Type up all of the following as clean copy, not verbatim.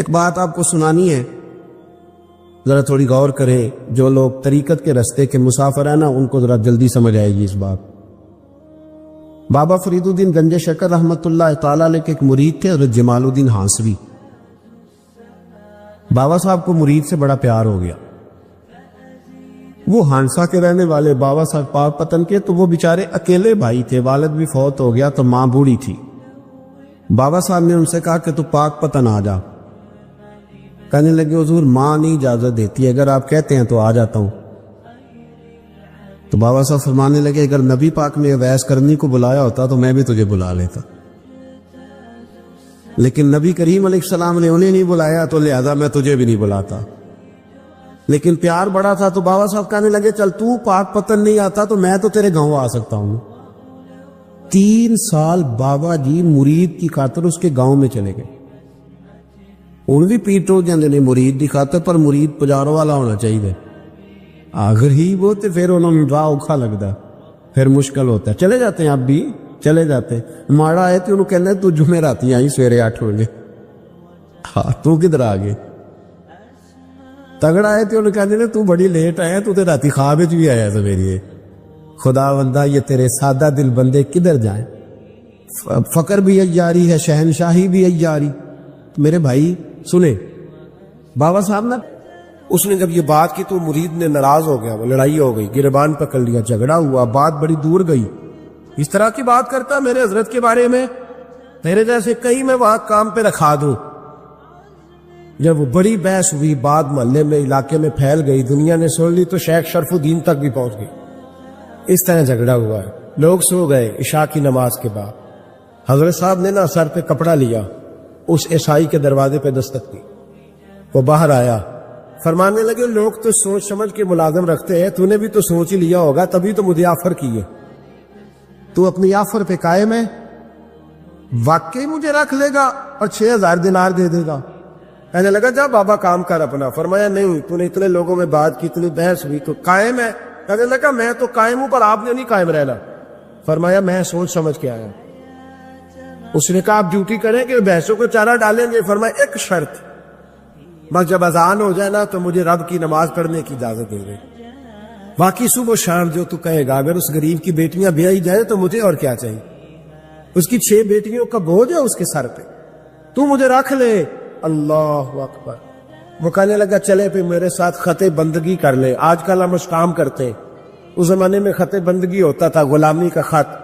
ایک بات آپ کو سنانی ہے، ذرا تھوڑی غور کریں. جو لوگ طریقت کے رستے کے مسافر ہیں نا، ان کو ذرا جلدی سمجھ آئے گی اس بات. بابا فرید الدین گنج شکر رحمۃ اللہ تعالی علیہ کے ایک مرید تھے، حضرت جمال الدین ہانسوی. بابا صاحب کو مرید سے بڑا پیار ہو گیا. وہ ہانسا کے رہنے والے بابا صاحب پاک پتن کے، تو وہ بیچارے اکیلے بھائی تھے، والد بھی فوت ہو گیا تو ماں بوڑھی تھی. بابا صاحب نے ان سے کہا کہ تو پاک پتن آ جا. کہنے لگے حضور ماں نہیں اجازت دیتی، اگر آپ کہتے ہیں تو آ جاتا ہوں. تو بابا صاحب فرمانے لگے اگر نبی پاک نے اویس کرنی کو بلایا ہوتا تو میں بھی تجھے بلا لیتا، لیکن نبی کریم علیہ السلام نے انہیں نہیں بلایا تو لہذا میں تجھے بھی نہیں بلاتا. لیکن پیار بڑا تھا تو بابا صاحب کہنے لگے چل تو پاک پتن نہیں آتا تو میں تو تیرے گاؤں آ سکتا ہوں. 3 سال بابا جی مرید کی خاطر اس کے گاؤں میں چلے گئے. ان بھی پیٹو جاندے نے مرید کی خاطر، پر مرید پجاروں والا ہونا چاہیے. آخر ہی وہ تو پھر انہوں نے راہ اوکھا لگتا، پھر مشکل ہوتا ہے. چلے جاتے ہیں اب بھی چلے جاتے. ماڑا آئے تو انہوں کہنے تو جمعے راتی آئی سویرے 8 بجے. ہاں تو کدھر آ گئے؟ تگڑا آئے تو انہوں کہنے تو بڑی لیٹ آیا، تو راتی خواب بھی آیا سویرے. خدا بندہ یہ تیرے سادہ دل بندے کدھر جائیں؟ فقر بھی ایاری ہے، شہنشاہی بھی ایاری. میرے بھائی سنیں، بابا صاحب نا اس نے جب یہ بات کی تو مرید نے ناراض ہو گیا، وہ لڑائی ہو گئی، گریبان پکڑ لیا، جھگڑا ہوا، بات بڑی دور گئی. اس طرح کی بات کرتا میرے حضرت کے بارے میں، میرے جیسے کئی میں وہاں کام پہ رکھا دوں. جب وہ بڑی بحث ہوئی، بات محلے میں علاقے میں پھیل گئی، دنیا نے سن لی تو شیخ شرف الدین تک بھی پہنچ گئی. اس طرح جھگڑا ہوا ہے. لوگ سو گئے عشاء کی نماز کے بعد. حضرت صاحب نے نا سر پہ کپڑا لیا، اس عیسائی کے دروازے پہ دستک دی. وہ باہر آیا، فرمانے لگے لوگ تو سوچ سمجھ کے ملازم رکھتے ہیں، تو نے بھی تو سوچ ہی لیا ہوگا تبھی تو مجھے آفر کی ہے. تو اپنی آفر پہ قائم ہے؟ واقعی مجھے رکھ لے گا اور 6000 دینار دے دے گا؟ کہنے لگا جا بابا کام کر اپنا. فرمایا نہیں، تو نے اتنے لوگوں میں بات کی، اتنی بحث ہوئی، تو قائم ہے؟ کہنے لگا میں تو قائم ہوں پر آپ نے نہیں قائم رہنا. فرمایا میں سوچ سمجھ کے آیا. اس نے کہا آپ ڈیوٹی کریں کہ بحثوں کو چارہ ڈالیں گے؟ فرمایا ایک شرط، بس جب اذان ہو جائے نا تو مجھے رب کی نماز پڑھنے کی اجازت دے دے. باقی صبح و شام جو تو کہے گا. اگر اس غریب کی بیٹیاں بیائی جائیں تو مجھے اور کیا چاہیے؟ اس کی 6 بیٹیوں کا بوجھ ہے اس کے سر پہ، تو مجھے رکھ لے. اللہ اکبر. وہ کہنے لگا چلے پہ میرے ساتھ خط بندگی کر لے. آج کل ہم اس کام کرتے ہیں، اس زمانے میں خط بندگی ہوتا تھا، غلامی کا خط.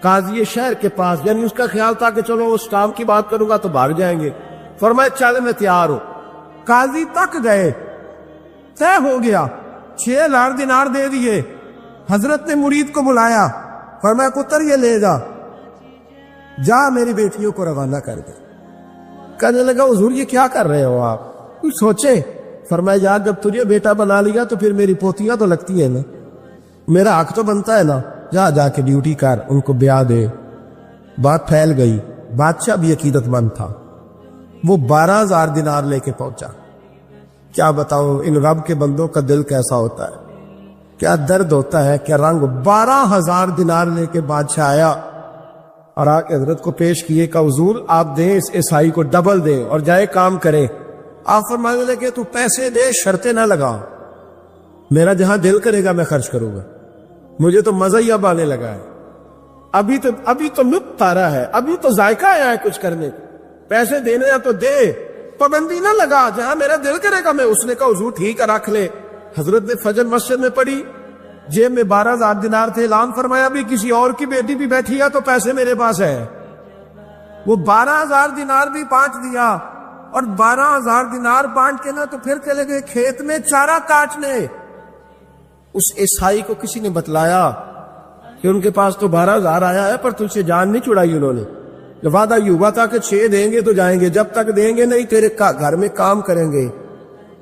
قاضی شہر کے پاس، یعنی اس کا خیال تھا کہ چلو اس کام کی بات کروں گا تو بھاگ جائیں گے. فرمایا چل میں تیار ہوں. قاضی تک گئے، طے ہو گیا، 6000 دینار دے دیے. حضرت نے مرید کو بلایا، فرمایا پتر یہ لے جا میری بیٹیوں کو روانہ کر دے. کہنے لگا حضور یہ کیا کر رہے ہو آپ؟ کچھ سوچے؟ فرمایا یار جب تجھے بیٹا بنا لیا تو پھر میری پوتیاں تو لگتی ہیں نا، میرا حق تو بنتا ہے نا. جا کے ڈیوٹی کر، ان کو بیاہ دے. بات پھیل گئی. بادشاہ بھی عقیدت مند تھا، وہ 12000 دینار لے کے پہنچا. کیا بتاؤ ان رب کے بندوں کا دل کیسا ہوتا ہے، کیا درد ہوتا ہے، کیا رنگ. 12000 دینار لے کے بادشاہ آیا اور آ کے حضرت کو پیش کیے کہ حضور آپ دیں اس عیسائی کو ڈبل دیں اور جائے کام کریں. آپ فرمانے لگے تو پیسے دے، شرطیں نہ لگا، میرا جہاں دل کرے گا میں خرچ کروں گا. مجھے تو مزہ ہی اب آنے لگا ہے، ابھی تو لطف آ رہا ہے، ابھی تو ذائقہ آیا ہے کچھ کرنے کو. پیسے دینے یا تو دے، پابندی نہ لگا، جہاں میرا دل کرے گا میں. اس نے کہا حضور ٹھیک ہے رکھ لے. حضرت نے فجر مسجد میں پڑھی، جیب میں 12000 دینار تھے. اعلان فرمایا بھی کسی اور کی بیٹی بھی بیٹھی ہے تو پیسے میرے پاس ہے. وہ 12000 دینار بھی بانٹ دیا، اور 12000 دینار بانٹ کے نا تو پھر چلے گئے کھیت میں چارہ کاٹنے. اس عیسائی کو کسی نے بتلایا کہ ان کے پاس تو 12000 آیا ہے پر تجھ سے جان نہیں چھڑائی انہوں نے. جب وعدہ یہ ہوا تھا کہ 6 دیں گے تو جائیں گے، جب تک دیں گے نہیں تیرے گھر میں کام کریں گے.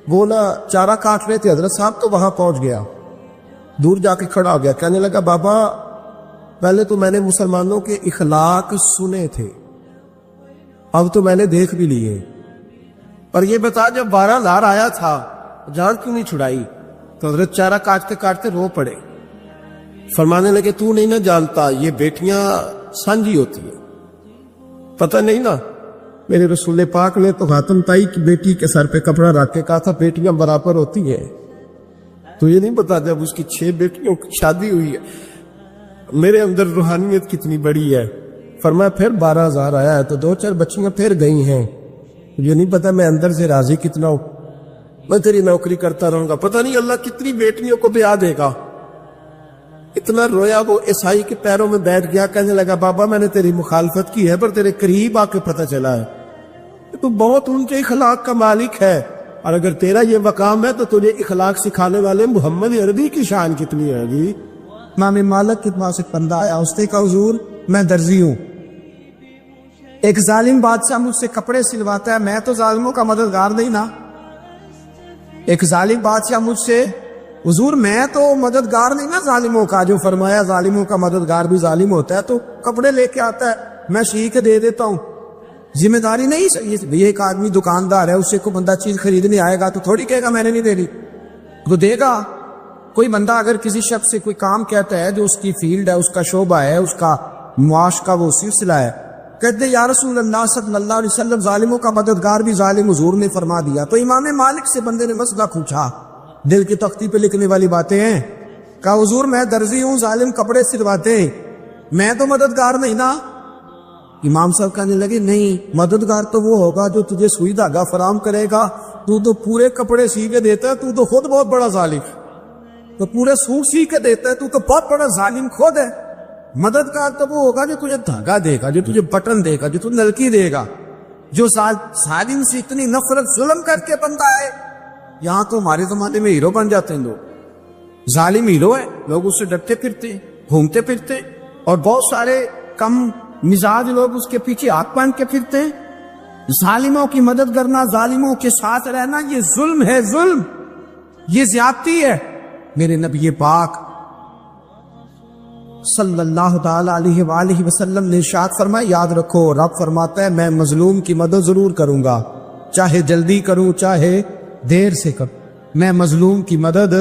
وہ نا چارہ کاٹ رہے تھے. حضرت صاحب تو وہاں پہنچ گیا، دور جا کے کھڑا ہو گیا. کہنے لگا بابا پہلے تو میں نے مسلمانوں کے اخلاق سنے تھے، اب تو میں نے دیکھ بھی لیے، پر یہ بتا جب 12000 آیا تھا جان کیوں نہیں چھڑائی؟ تو حضرت چارہ کاٹتے کاٹتے رو پڑے. فرمانے لگے تو نہیں نہ جانتا یہ بیٹیاں سانجھی ہوتی ہیں، پتہ نہیں نا. میرے رسول پاک نے تو خاتم تائی کی بیٹی کے سر پہ کپڑا رکھ کے کہا تھا بیٹیاں برابر ہوتی ہیں. تو یہ نہیں پتا جب اس کی 6 بیٹیوں کی شادی ہوئی ہے میرے اندر روحانیت کتنی بڑی ہے. فرمایا پھر 12,000 آیا ہے تو 2-4 بچیاں پھر گئی ہیں. یہ نہیں پتا میں اندر سے راضی کتنا ہوں. میں تیری نوکری کرتا رہوں گا, پتہ نہیں اللہ کتنی بیٹیوں کو بیاہ دے گا. اتنا رویا وہ عیسائی کے پیروں میں بیٹھ گیا, کہنے لگا بابا میں نے تیری مخالفت کی ہے پر تیرے قریب آ کے پتہ چلا ہے تو بہت اونچے اخلاق کا مالک ہے, اور اگر تیرا یہ مقام ہے تو تجھے اخلاق سکھانے والے محمد عربی کی شان کتنی ہے جی. امام مالک کے پاس ایک بندہ آیا, اس نے کہا حضور میں درزی ہوں, ایک ظالم بادشاہ مجھ سے کپڑے سلواتا ہے, میں تو ظالموں کا مددگار نہیں نا. ایک ظالم بادشاہ مجھ سے, حضور میں تو مددگار نہیں نا ظالموں کا, جو فرمایا ظالموں کا مددگار بھی ظالم ہوتا ہے, تو کپڑے لے کے آتا ہے میں سی کے دے دیتا ہوں, ذمہ داری نہیں. یہ ایک آدمی دکاندار ہے, اس سے کوئی بندہ چیز خریدنے آئے گا تو تھوڑی کہے گا میں نے نہیں دے دی, وہ دے گا. کوئی بندہ اگر کسی شخص سے کوئی کام کہتا ہے جو اس کی فیلڈ ہے, اس کا شعبہ ہے, اس کا معاش کا وہ سلسلہ ہے, کہتے یا رسول اللہ صلی اللہ علیہ وسلم ظالموں کا مددگار بھی ظالم, حضور نے فرما دیا. تو امام مالک سے بندے نے مسئلہ پوچھا, دل کی تختی پہ لکھنے والی باتیں ہیں. کہا حضور میں درزی ہوں, ظالم کپڑے سلواتے ہیں, میں تو مددگار نہیں نا. امام صاحب کہنے لگے نہیں, مددگار تو وہ ہوگا جو تجھے سوئی دھاگا فراہم کرے گا, تو تو پورے کپڑے سی کے دیتا ہے, تو تو خود بہت بڑا ظالم. تو پورے سوٹ سی کے دیتا ہے, تو تو بہت بڑا ظالم خود ہے. مددگار تو وہ ہوگا جو تجھے دھاگا دے گا, جو تجھے بٹن دے گا, جو تجھے نلکی دے گا. جو ظالم سے اتنی نفرت ظلم کر کے بندہ ہے, یہاں تو ہمارے زمانے میں ہیرو بن جاتے ہیں لوگ. ظالم ہیرو ہے, لوگ اس سے ڈرتے پھرتے گھومتے پھرتے, اور بہت سارے کم مزاج لوگ اس کے پیچھے ہاتھ باندھ کے پھرتے ہیں. ظالموں کی مدد کرنا, ظالموں کے ساتھ رہنا, یہ ظلم ہے, ظلم, یہ زیادتی ہے. میرے نبی پاک صلی اللہ تعالی علیہ وآلہ وسلم نے ارشاد فرمایا, یاد رکھو رب فرماتا ہے میں مظلوم کی مدد ضرور کروں گا, چاہے جلدی کروں چاہے دیر سے کروں, میں مظلوم کی مدد.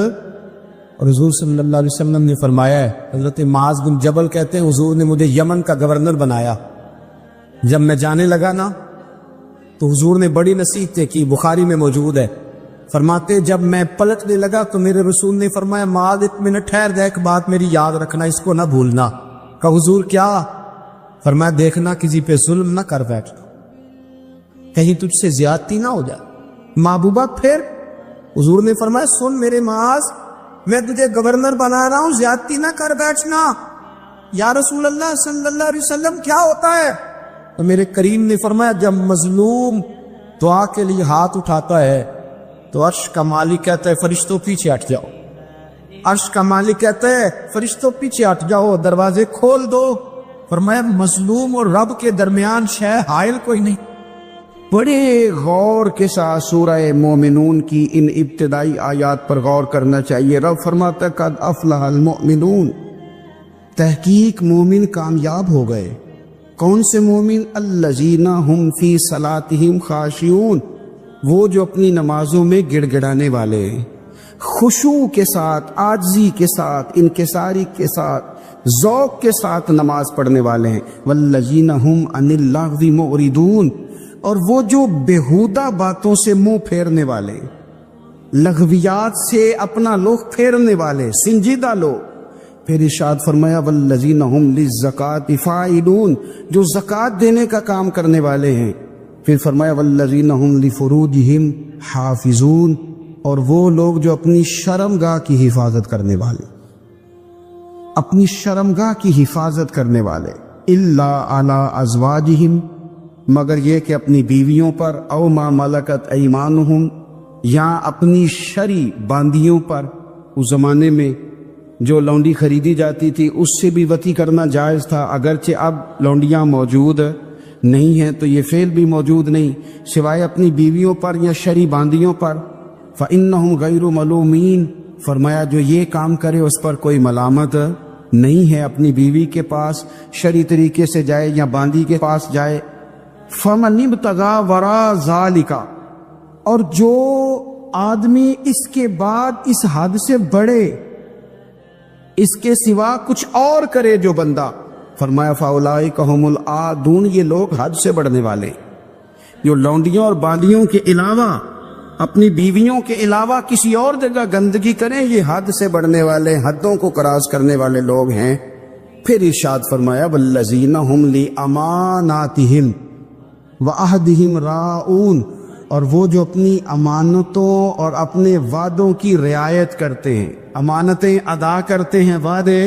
اور حضور صلی اللہ علیہ وسلم نے فرمایا ہے, حضرت معاذ بن جبل کہتے ہیں حضور نے مجھے یمن کا گورنر بنایا. جب میں جانے لگا نا تو حضور نے بڑی نصیحتیں کی, بخاری میں موجود ہے. فرماتے جب میں پلٹنے لگا تو میرے رسول نے فرمایا معاذ ایک منٹ ٹھہر جا, ایک بات میری یاد رکھنا, اس کو نہ بھولنا. کہا حضور کیا؟ فرمایا دیکھنا کسی پہ ظلم نہ کر بیٹھنا, کہیں تجھ سے زیادتی نہ ہو جائے. محبوبہ پھر حضور نے فرمایا سن میرے معاذ, میں تجھے گورنر بنا رہا ہوں, زیادتی نہ کر بیٹھنا. یا رسول اللہ صلی اللہ علیہ وسلم کیا ہوتا ہے؟ تو میرے کریم نے فرمایا جب مظلوم دعا کے لیے ہاتھ اٹھاتا ہے تو عرش کا مالک کہتا ہے فرشتوں پیچھے ہٹ جاؤ. عرش کا مالک کہتا ہے فرشتوں پیچھے ہٹ جاؤ, دروازے کھول دو. فرمایا مظلوم اور رب کے درمیان شے حائل کوئی نہیں. بڑے غور کے ساتھ سورہ مومنون کی ان ابتدائی آیات پر غور کرنا چاہیے. رب فرماتا قد افلح المؤمنون, تحقیق مومن کامیاب ہو گئے. کون سے مومن؟ الذین ہم فی صلاتہم خاشعون, وہ جو اپنی نمازوں میں گڑ گڑانے والے, خشوع کے ساتھ, عاجزی کے ساتھ, انکساری کے ساتھ, ذوق کے ساتھ نماز پڑھنے والے ہیں. والذین ہم عن اللغو معرضون, اور وہ جو بیہودہ باتوں سے منہ پھیرنے والے, لغویات سے اپنا رخ پھیرنے والے, سنجیدہ لوگ. پھر ارشاد فرمایا والذین ہم للزکاۃ فاعلون, جو زکوٰۃ دینے کا کام کرنے والے ہیں. پھر فرمایا والذین ہم لفروجہم حافظون, اور وہ لوگ جو اپنی شرمگاہ کی حفاظت کرنے والے, اپنی شرمگاہ کی حفاظت کرنے والے. الا علی ازواجہم, مگر یہ کہ اپنی بیویوں پر, او ما ملکت ایمانہم, یا اپنی شرعی باندیوں پر. اس زمانے میں جو لونڈی خریدی جاتی تھی اس سے بھی وطی کرنا جائز تھا, اگرچہ اب لونڈیاں موجود نہیں ہیں تو یہ فعل بھی موجود نہیں, سوائے اپنی بیویوں پر یا شرعی باندیوں پر. فإنہم غیر ملومین, فرمایا جو یہ کام کرے اس پر کوئی ملامت نہیں ہے. اپنی بیوی کے پاس شرعی طریقے سے جائے یا باندی کے پاس جائے. فمن ابتغى وراء ذلك, اور جو آدمی اس کے بعد اس حد سے بڑھے, اس کے سوا کچھ اور کرے جو بندہ, فرمایا فاولئک ھم العادون, یہ لوگ حد سے بڑھنے والے. جو لونڈیوں اور بالیوں کے علاوہ اپنی بیویوں کے علاوہ کسی اور جگہ گندگی کریں، یہ حد سے بڑھنے والے، حدوں کو کراس کرنے والے لوگ ہیں۔ پھر ارشاد فرمایا والذین هم لاماناتہم وعہدہم راعون، اور وہ جو اپنی امانتوں اور اپنے وعدوں کی رعایت کرتے ہیں، امانتیں ادا کرتے ہیں، وعدے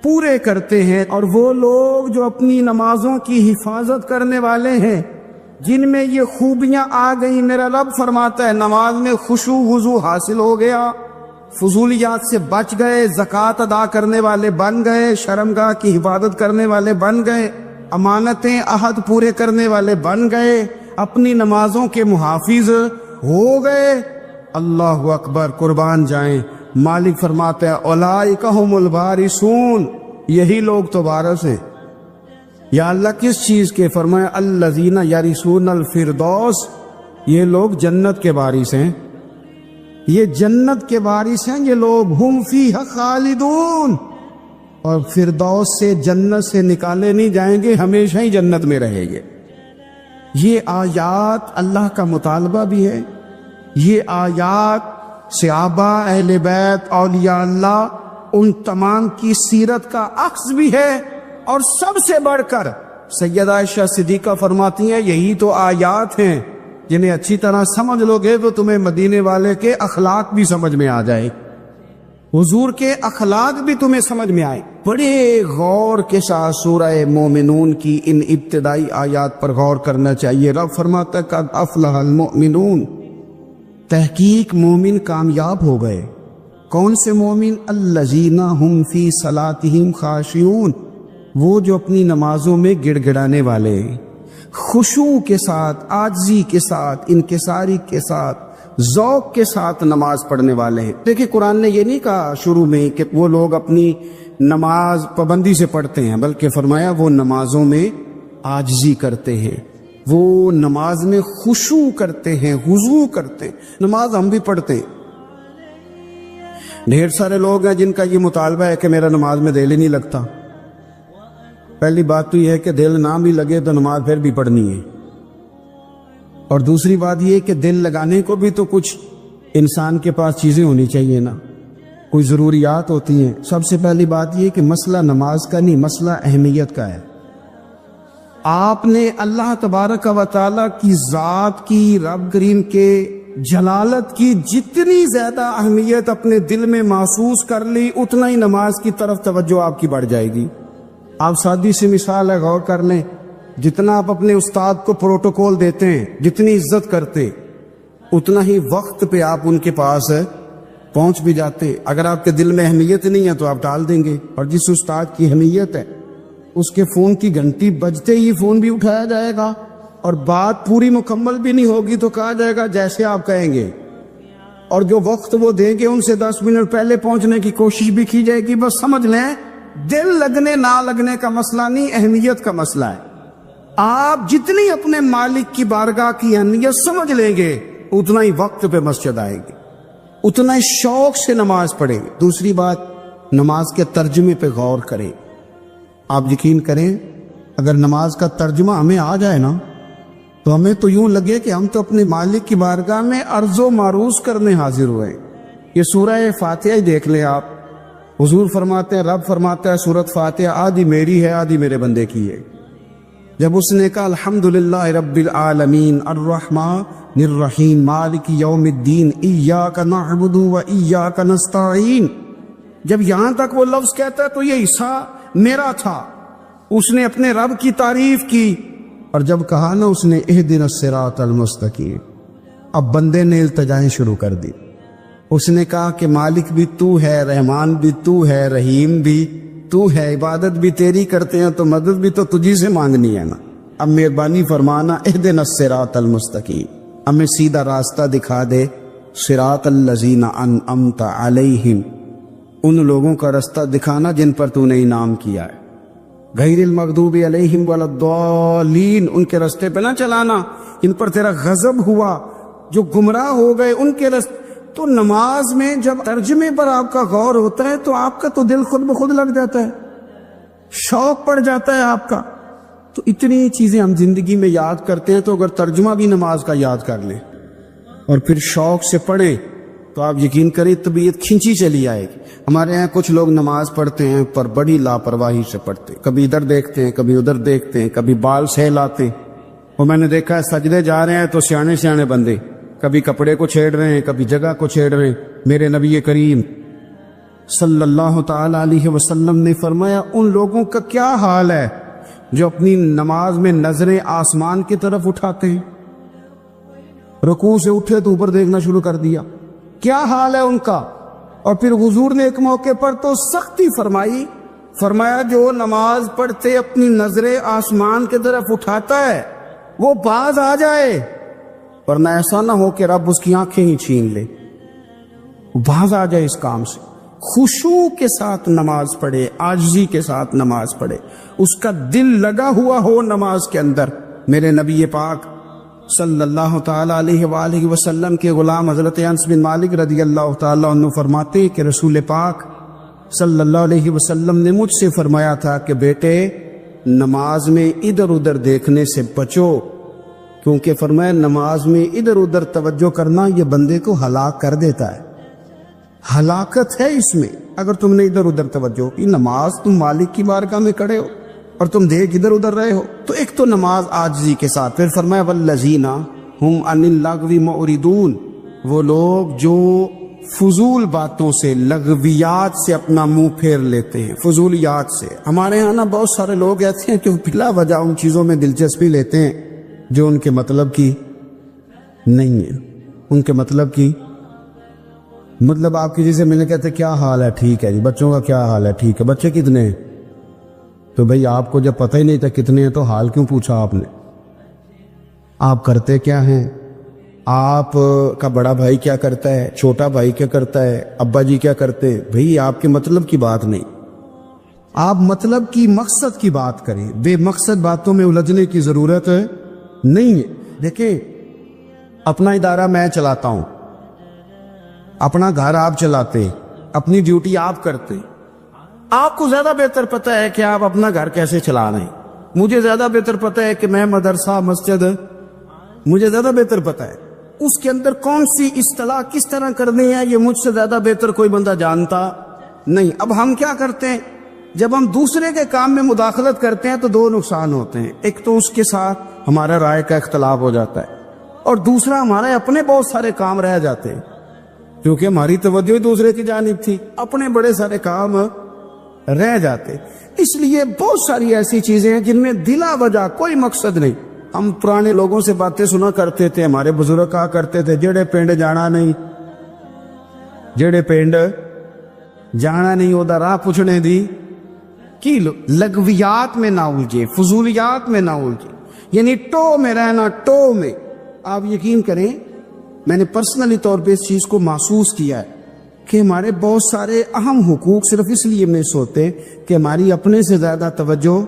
پورے کرتے ہیں، اور وہ لوگ جو اپنی نمازوں کی حفاظت کرنے والے ہیں، جن میں یہ خوبیاں آ گئی۔ میرا رب فرماتا ہے نماز میں خشوع وضو حاصل ہو گیا، فضولیات سے بچ گئے، زکوٰۃ ادا کرنے والے بن گئے، شرمگاہ کی حفاظت کرنے والے بن گئے، امانتیں عہد پورے کرنے والے بن گئے، اپنی نمازوں کے محافظ ہو گئے۔ اللہ اکبر، قربان جائیں۔ مالک فرماتا ہے اولئک ھم الوارثون، یہی لوگ تو وارث ہیں۔ یا اللہ کس چیز کے؟ فرمایا الذین یرثون الفردوس، یہ لوگ جنت کے وارث ہیں، یہ جنت کے وارث ہیں یہ لوگ۔ ہم فیہا خالدون، اور فردوس سے، جنت سے نکالے نہیں جائیں گے، ہمیشہ ہی جنت میں رہیں گے۔ یہ آیات اللہ کا مطالبہ بھی ہے، یہ آیات صحابہ، اہل بیت، اولیاء اللہ، ان تمام کی سیرت کا عکس بھی ہے۔ اور سب سے بڑھ کر سیدہ عائشہ صدیقہ فرماتی ہیں یہی تو آیات ہیں جنہیں اچھی طرح سمجھ لو گے تو تمہیں مدینے والے کے اخلاق بھی سمجھ میں آ جائے، حضور کے اخلاق بھی تمہیں سمجھ میں آئے۔ بڑے غور کے ساتھ سورہ مومنون کی ان ابتدائی آیات پر غور کرنا چاہیے۔ رب فرماتا ہے قد افلح المؤمنون، تحقیق مومن کامیاب ہو گئے۔ کون سے مومن؟ الذین هم فی صلاتہم خاشعون، وہ جو اپنی نمازوں میں گڑ گڑانے والے، خشوع کے ساتھ، عاجزی کے ساتھ، انکساری کے ساتھ، ذوق کے ساتھ نماز پڑھنے والے ہیں۔ دیکھیں قرآن نے یہ نہیں کہا شروع میں کہ وہ لوگ اپنی نماز پابندی سے پڑھتے ہیں، بلکہ فرمایا وہ نمازوں میں عاجزی کرتے ہیں، وہ نماز میں خشوع کرتے ہیں، خضوع کرتے ہیں۔ نماز ہم بھی پڑھتے ہیں، ڈھیر سارے لوگ ہیں جن کا یہ مطالبہ ہے کہ میرا نماز میں دل ہی نہیں لگتا۔ پہلی بات تو یہ ہے کہ دل نہ بھی لگے تو نماز پھر بھی پڑھنی ہے، اور دوسری بات یہ کہ دل لگانے کو بھی تو کچھ انسان کے پاس چیزیں ہونی چاہیے نا، کوئی ضروریات ہوتی ہیں۔ سب سے پہلی بات یہ کہ مسئلہ نماز کا نہیں، مسئلہ اہمیت کا ہے۔ آپ نے اللہ تبارک و تعالیٰ کی ذات کی، رب کریم کے جلالت کی جتنی زیادہ اہمیت اپنے دل میں محسوس کر لی، اتنا ہی نماز کی طرف توجہ آپ کی بڑھ جائے گی۔ آپ سادی سی مثال ہے، غور کر لیں، جتنا آپ اپنے استاد کو پروٹوکول دیتے ہیں، جتنی عزت کرتے، اتنا ہی وقت پہ آپ ان کے پاس پہنچ بھی جاتے۔ اگر آپ کے دل میں اہمیت نہیں ہے تو آپ ٹال دیں گے، اور جس استاد کی اہمیت ہے اس کے فون کی گھنٹی بجتے ہی فون بھی اٹھایا جائے گا، اور بات پوری مکمل بھی نہیں ہوگی تو کہا جائے گا جیسے آپ کہیں گے، اور جو وقت وہ دیں گے ان سے 10 منٹ پہلے پہنچنے کی کوشش بھی کی جائے گی۔ بس سمجھ لیں دل لگنے نہ لگنے کا مسئلہ نہیں، اہمیت کا مسئلہ ہے۔ آپ جتنی اپنے مالک کی بارگاہ کی اہمیت سمجھ لیں گے، اتنا ہی وقت پہ مسجد آئے گی، اتنا ہی شوق سے نماز پڑھیں گے۔ دوسری بات، نماز کے ترجمے پہ غور کریں۔ آپ یقین کریں اگر نماز کا ترجمہ ہمیں آ جائے نا تو ہمیں تو یوں لگے کہ ہم تو اپنے مالک کی بارگاہ میں عرض و معروض کرنے حاضر ہوئے۔ یہ سورہ فاتحہ ہی دیکھ لیں آپ، حضور فرماتے ہیں، رب فرماتا ہے سورۃ فاتحہ آدھی میری ہے آدھی میرے بندے کی ہے۔ جب اس نے کہا الحمدللہ رب العالمین الرحمن الرحیم مالک یوم الدین ایاک نعبد و ایاک نستعین، جب یہاں تک وہ لفظ کہتا ہے تو یہ حصہ میرا تھا، اس نے اپنے رب کی تعریف کی، اور جب کہا نا اس نے اہدنا الصراط المستقیم، اب بندے نے التجائیں شروع کر دی۔ اس نے کہا کہ مالک بھی تو ہے، رحمان بھی تو ہے، رحیم بھی تو ہے، عبادت بھی تیری کرتے ہیں تو مدد بھی تو تجھی سے مانگنی ہے نا، اب مہربانی فرمانا اہدنا الصراط المستقیم، ہمیں سیدھا راستہ دکھا دے، صراط الذین انعمت علیہم، ان لوگوں کا راستہ دکھانا جن پر تو نے انعام کیا ہے، غیر المغضوب علیہم ولا الضالین، ان کے راستے پہ نہ چلانا جن پر تیرا غضب ہوا، جو گمراہ ہو گئے ان کے راستے۔ تو نماز میں جب ترجمے پر آپ کا غور ہوتا ہے تو آپ کا تو دل خود بخود لگ جاتا ہے، شوق پڑ جاتا ہے آپ کا۔ تو اتنی چیزیں ہم زندگی میں یاد کرتے ہیں، تو اگر ترجمہ بھی نماز کا یاد کر لیں اور پھر شوق سے پڑھیں تو آپ یقین کریں طبیعت کھنچی چلی آئے گی۔ ہمارے یہاں کچھ لوگ نماز پڑھتے ہیں پر بڑی لاپرواہی سے پڑھتے ہیں، کبھی ادھر دیکھتے ہیں، کبھی ادھر دیکھتے ہیں، کبھی بال سہلاتے ہیں۔ اور میں نے دیکھا ہے سجدے جا رہے ہیں تو سیانے سیانے بندے کبھی کپڑے کو چھیڑ رہے ہیں، کبھی جگہ کو چھیڑ رہے ہیں۔ میرے نبی کریم صلی اللہ تعالی علیہ وسلم نے فرمایا ان لوگوں کا کیا حال ہے جو اپنی نماز میں نظریں آسمان کی طرف اٹھاتے ہیں، رکوع سے اٹھے تو اوپر دیکھنا شروع کر دیا، کیا حال ہے ان کا۔ اور پھر حضور نے ایک موقع پر تو سختی فرمایا جو نماز پڑھتے اپنی نظریں آسمان کی طرف اٹھاتا ہے وہ باز آ جائے، ورنہ ایسا نہ ہو کہ رب اس کی آنکھیں ہی چھین لے، باز آ جائے اس کام سے۔ خشوع کے ساتھ نماز پڑھے، عاجزی کے ساتھ نماز پڑھے، اس کا دل لگا ہوا ہو نماز کے اندر۔ میرے نبی پاک صلی اللہ تعالی علیہ وآلہ وسلم کے غلام حضرت انس بن مالک رضی اللہ تعالی عنہ فرماتے ہیں کہ رسول پاک صلی اللہ علیہ وسلم نے مجھ سے فرمایا تھا کہ بیٹے نماز میں ادھر ادھر دیکھنے سے بچو، کیونکہ فرمایا نماز میں ادھر ادھر توجہ کرنا یہ بندے کو ہلاک کر دیتا ہے، ہلاکت ہے اس میں۔ اگر تم نے ادھر ادھر توجہ کی، نماز تم مالک کی بارگاہ میں کھڑے ہو اور تم دیکھ ادھر ادھر رہے ہو، تو ایک تو نماز عاجزی کے ساتھ۔ پھر فرمایا والذین ہم عن اللغو معرضون، وہ لوگ جو فضول باتوں سے، لغویات سے اپنا منہ پھیر لیتے ہیں، فضولیات سے۔ ہمارے یہاں نا بہت سارے لوگ ایسے ہیں جو بلا وجہ ان چیزوں میں دلچسپی لیتے ہیں جو ان کے مطلب کی نہیں ہے، ان کے مطلب کی مطلب آپ کسی سے ملنے کہتے کیا حال ہے، ٹھیک ہے جی، بچوں کا کیا حال ہے، ٹھیک ہے، بچے کتنے ہیں؟ تو بھئی آپ کو جب پتہ ہی نہیں تھا کتنے ہیں تو حال کیوں پوچھا آپ نے؟ آپ کرتے کیا ہیں؟ آپ کا بڑا بھائی کیا کرتا ہے، چھوٹا بھائی کیا کرتا ہے، ابا جی کیا کرتے ہیں؟ بھئی آپ کے مطلب کی بات نہیں، آپ مطلب کی مقصد کی بات کریں، بے مقصد باتوں میں الجھنے کی ضرورت نہیں ہے۔ دیکھیں اپنا ادارہ میں چلاتا ہوں، اپنا گھر آپ چلاتے، اپنی ڈیوٹی آپ کرتے، آپ کو زیادہ بہتر پتہ ہے کہ آپ اپنا گھر کیسے چلا رہے ہیں، مجھے زیادہ بہتر پتہ ہے کہ میں مدرسہ مسجد، مجھے زیادہ بہتر پتہ ہے اس کے اندر کون سی اصطلاح کس طرح کرنی ہے، یہ مجھ سے زیادہ بہتر کوئی بندہ جانتا نہیں۔ اب ہم کیا کرتے ہیں، جب ہم دوسرے کے کام میں مداخلت کرتے ہیں تو دو نقصان ہوتے ہیں، ایک تو اس کے ساتھ ہمارا رائے کا اختلاف ہو جاتا ہے، اور دوسرا ہمارے اپنے بہت سارے کام رہ جاتے ہیں، کیونکہ ہماری توجہ ہی دوسرے کی جانب تھی، اپنے بڑے سارے کام رہ جاتے۔ اس لیے بہت ساری ایسی چیزیں ہیں جن میں بلا وجہ کوئی مقصد نہیں۔ ہم پرانے لوگوں سے باتیں سنا کرتے تھے، ہمارے بزرگ کہا کرتے تھے جڑے پنڈ جانا نہیں، جڑے پنڈ جانا نہیں اودا راہ پوچھنے دی کی لغویات میں نہ الجھے، فضولیات میں نہ الجھے، یعنی ٹو میں رہنا، ٹو میں۔ آپ یقین کریں میں نے پرسنلی طور پہ اس چیز کو محسوس کیا ہے کہ ہمارے بہت سارے اہم حقوق صرف اس لیے مس ہوتے کہ ہماری اپنے سے زیادہ توجہ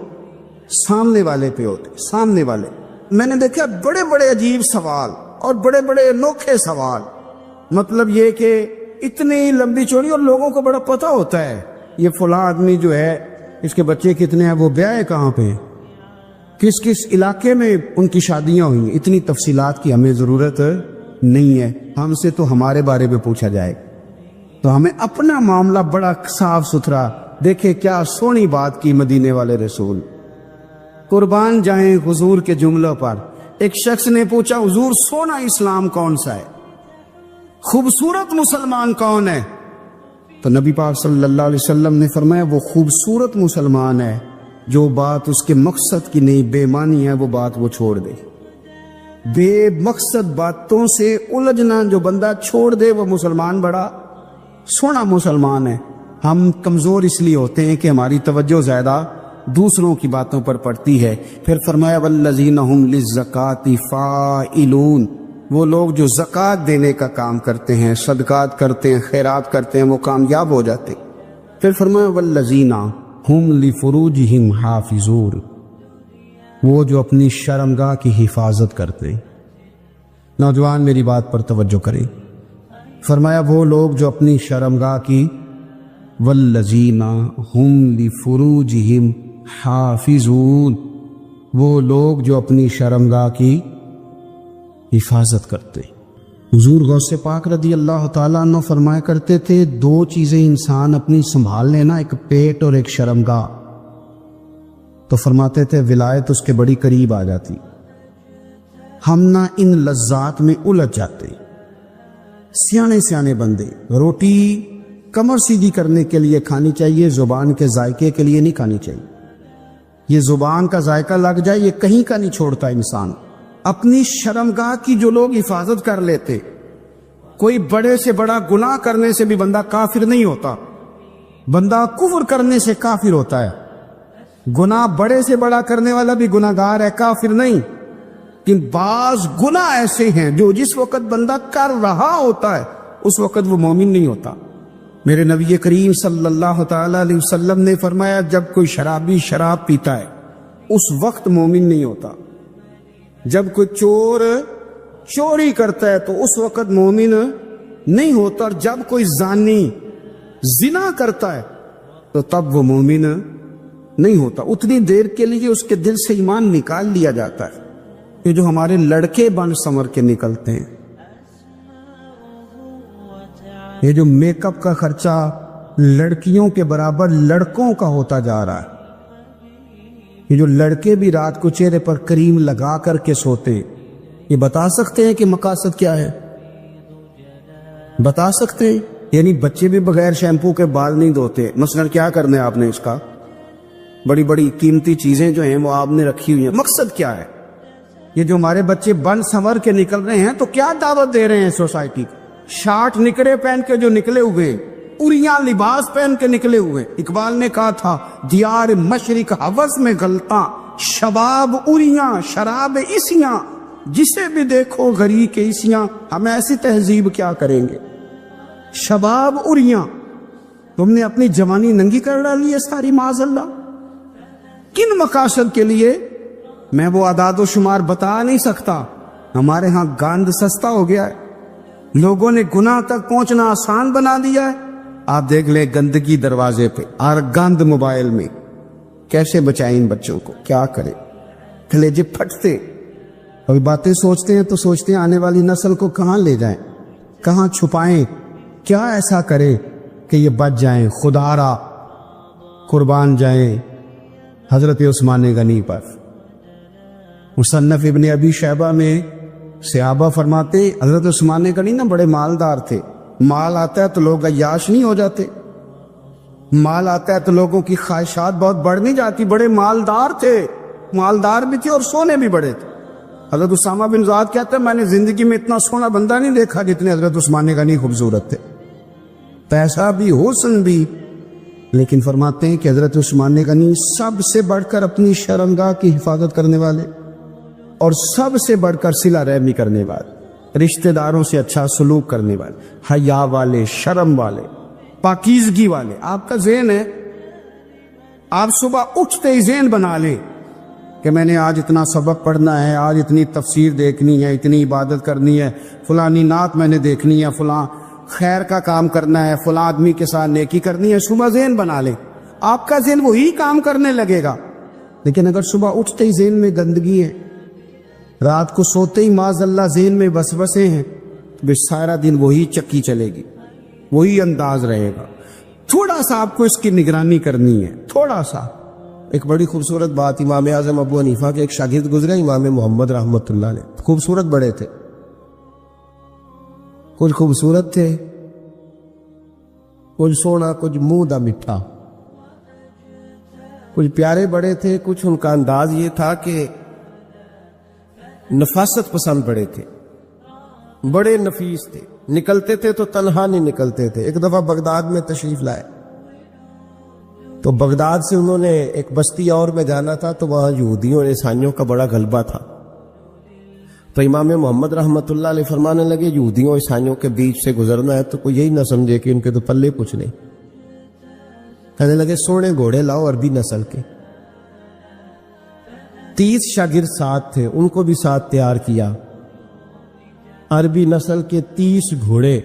سامنے والے پہ ہوتے، سامنے والے۔ میں نے دیکھا بڑے بڑے عجیب سوال اور بڑے بڑے انوکھے سوال، مطلب یہ کہ اتنی لمبی چوڑی، اور لوگوں کو بڑا پتہ ہوتا ہے یہ فلاں آدمی جو ہے اس کے بچے کتنے ہیں، وہ بیاہ کہاں پہ، کس کس علاقے میں ان کی شادیاں ہوئی ہیں۔ اتنی تفصیلات کی ہمیں ضرورت نہیں ہے، ہم سے تو ہمارے بارے میں پوچھا جائے، تو ہمیں اپنا معاملہ بڑا صاف ستھرا۔ دیکھیں کیا سونی بات کی مدینے والے رسول، قربان جائیں حضور کے جملوں پر۔ ایک شخص نے پوچھا حضور سونا اسلام کون سا ہے، خوبصورت مسلمان کون ہے؟ تو نبی پاک صلی اللہ علیہ وسلم نے فرمایا وہ خوبصورت مسلمان ہے جو بات اس کے مقصد کی نہیں، بے معنی ہے، وہ بات وہ چھوڑ دے۔ بے مقصد باتوں سے الجھنا جو بندہ چھوڑ دے وہ مسلمان بڑا سونا مسلمان ہے۔ ہم کمزور اس لیے ہوتے ہیں کہ ہماری توجہ زیادہ دوسروں کی باتوں پر پڑتی ہے۔ پھر فرمایا والذین ہم للزکاۃ فاعلون، وہ لوگ جو زکوٰۃ دینے کا کام کرتے ہیں، صدقات کرتے ہیں، خیرات کرتے ہیں، وہ کامیاب ہو جاتے ہیں۔ پھر فرمایا والذین ہم لفروجہم حافظون، وہ جو اپنی شرمگاہ کی حفاظت کرتے ہیں۔ نوجوان میری بات پر توجہ کریں، فرمایا وہ لوگ جو اپنی شرمگاہ کی، والذین ہم لفروجہم حافظون، وہ لوگ جو اپنی شرمگاہ کی حفاظت کرتے. حضور غوث پاک رضی اللہ تعالیٰ عنہ فرمایا کرتے تھے 2 چیزیں انسان اپنی سنبھال لینا، ایک پیٹ اور ایک شرمگاہ، تو فرماتے تھے ولایت اس کے بڑی قریب آ جاتی. ہم نہ ان لذات میں الجھ جاتے. سیانے سیانے بندے روٹی کمر سیدھی کرنے کے لیے کھانی چاہیے، زبان کے ذائقے کے لیے نہیں کھانی چاہیے. یہ زبان کا ذائقہ لگ جائے یہ کہیں کا نہیں چھوڑتا انسان. اپنی شرمگاہ کی جو لوگ حفاظت کر لیتے، کوئی بڑے سے بڑا گناہ کرنے سے بھی بندہ کافر نہیں ہوتا، بندہ کفر کرنے سے کافر ہوتا ہے. گناہ بڑے سے بڑا کرنے والا بھی گناہگار ہے، کافر نہیں. کہ بعض گناہ ایسے ہیں جو جس وقت بندہ کر رہا ہوتا ہے اس وقت وہ مومن نہیں ہوتا. میرے نبی کریم صلی اللہ تعالی علیہ وسلم نے فرمایا جب کوئی شرابی شراب پیتا ہے اس وقت مومن نہیں ہوتا. جب کوئی چور چوری کرتا ہے تو اس وقت مومن نہیں ہوتا. اور جب کوئی زانی زنا کرتا ہے تو تب وہ مومن نہیں ہوتا. اتنی دیر کے لیے اس کے دل سے ایمان نکال لیا جاتا ہے. یہ جو ہمارے لڑکے بن سنور کے نکلتے ہیں، یہ جو میک اپ کا خرچہ لڑکیوں کے برابر لڑکوں کا ہوتا جا رہا ہے، یہ جو لڑکے بھی رات کو چہرے پر کریم لگا کر کے سوتے، یہ بتا سکتے ہیں کہ مقاصد کیا ہے؟ بتا سکتے ہیں؟ یعنی بچے بھی بغیر شیمپو کے بال نہیں دھوتے. مثلا کیا کرنا ہے آپ نے اس کا؟ بڑی بڑی قیمتی چیزیں جو ہیں وہ آپ نے رکھی ہوئی ہیں، مقصد کیا ہے؟ یہ جو ہمارے بچے بن سنور کے نکل رہے ہیں تو کیا دعوت دے رہے ہیں سوسائٹی کو؟ شارٹ نکرے پہن کے جو نکلے ہوئے، اریاں لباس پہن کے نکلے ہوئے. اقبال نے کہا تھا دیار مشرق حوض میں غلطاں، شباب اریاں شراب اسیاں، جسے بھی دیکھو غری کے اسیاں. ہم ایسی تہذیب کیا کریں گے؟ شباب اریاں، تم نے اپنی جوانی ننگی کر ڈالی ہے ساری معاذ اللہ. کن مقاصد کے لیے؟ میں وہ اعداد و شمار بتا نہیں سکتا. ہمارے ہاں گاند سستا ہو گیا ہے، لوگوں نے گناہ تک پہنچنا آسان بنا دیا ہے. آپ دیکھ لیں گندگی دروازے پہ اور گند موبائل میں. کیسے بچائیں ان بچوں کو؟ کیا کریں؟ کلیجے پھٹتے. ابھی باتیں سوچتے ہیں تو سوچتے ہیں آنے والی نسل کو کہاں لے جائیں، کہاں چھپائیں، کیا ایسا کرے کہ یہ بچ جائیں. خدا را قربان جائیں حضرت عثمان غنی پر. مصنف ابن ابی شیبہ میں صحابہ فرماتے حضرت عثمان غنی نا بڑے مالدار تھے. مال آتا ہے تو لوگ عیاش نہیں ہو جاتے، مال آتا ہے تو لوگوں کی خواہشات بہت بڑھ نہیں جاتی. بڑے مالدار تھے، مالدار بھی تھے اور سونے بھی بڑے تھے. حضرت اسامہ بن زید کہتے ہیں میں نے زندگی میں اتنا سونا بندہ نہیں دیکھا جتنے حضرت عثمان غنی خوبصورت تھے. پیسہ بھی حسن بھی. لیکن فرماتے ہیں کہ حضرت عثمان غنی سب سے بڑھ کر اپنی شرمگاہ کی حفاظت کرنے والے اور سب سے بڑھ کر صلہ رحمی کرنے والے، رشتہ داروں سے اچھا سلوک کرنے والے، حیا والے، شرم والے، پاکیزگی والے. آپ کا ذہن ہے، آپ صبح اٹھتے ہی ذہن بنا لیں کہ میں نے آج اتنا سبق پڑھنا ہے، آج اتنی تفسیر دیکھنی ہے، اتنی عبادت کرنی ہے، فلانی نعت میں نے دیکھنی ہے، فلاں خیر کا کام کرنا ہے، فلاں آدمی کے ساتھ نیکی کرنی ہے. صبح ذہن بنا لیں، آپ کا ذہن وہی کام کرنے لگے گا. لیکن اگر صبح اٹھتے ہی ذہن میں گندگی ہے، رات کو سوتے ہی معاذ اللہ ذہن میں وسوسے ہیں، تو سارا دن وہی چکی چلے گی، وہی انداز رہے گا. تھوڑا سا آپ کو اس کی نگرانی کرنی ہے، تھوڑا سا. ایک بڑی خوبصورت بات امام اعظم ابو حنیفہ کے ایک شاگرد گزرے امام محمد رحمۃ اللہ علیہ. خوبصورت بڑے تھے، کچھ خوبصورت تھے، کچھ سونا، کچھ منہ دا میٹھا. کچھ پیارے بڑے تھے، کچھ ان کا انداز یہ تھا کہ نفاست پسند بڑے تھے، بڑے نفیس تھے. نکلتے تھے تو تنہا نہیں نکلتے تھے. ایک دفعہ بغداد میں تشریف لائے تو بغداد سے انہوں نے ایک بستی اور میں جانا تھا، تو وہاں یہودیوں اور عیسائیوں کا بڑا غلبہ تھا. تو امام محمد رحمۃ اللہ علیہ فرمانے لگے یہودیوں اور عیسائیوں کے بیچ سے گزرنا ہے تو کوئی یہی نہ سمجھے کہ ان کے تو پلے پوچھ لیں. کہنے لگے سونے گھوڑے لاؤ عربی نسل کے. 30 شاگرد ساتھ تھے، ان کو بھی ساتھ تیار کیا. عربی نسل کے 30 گھوڑے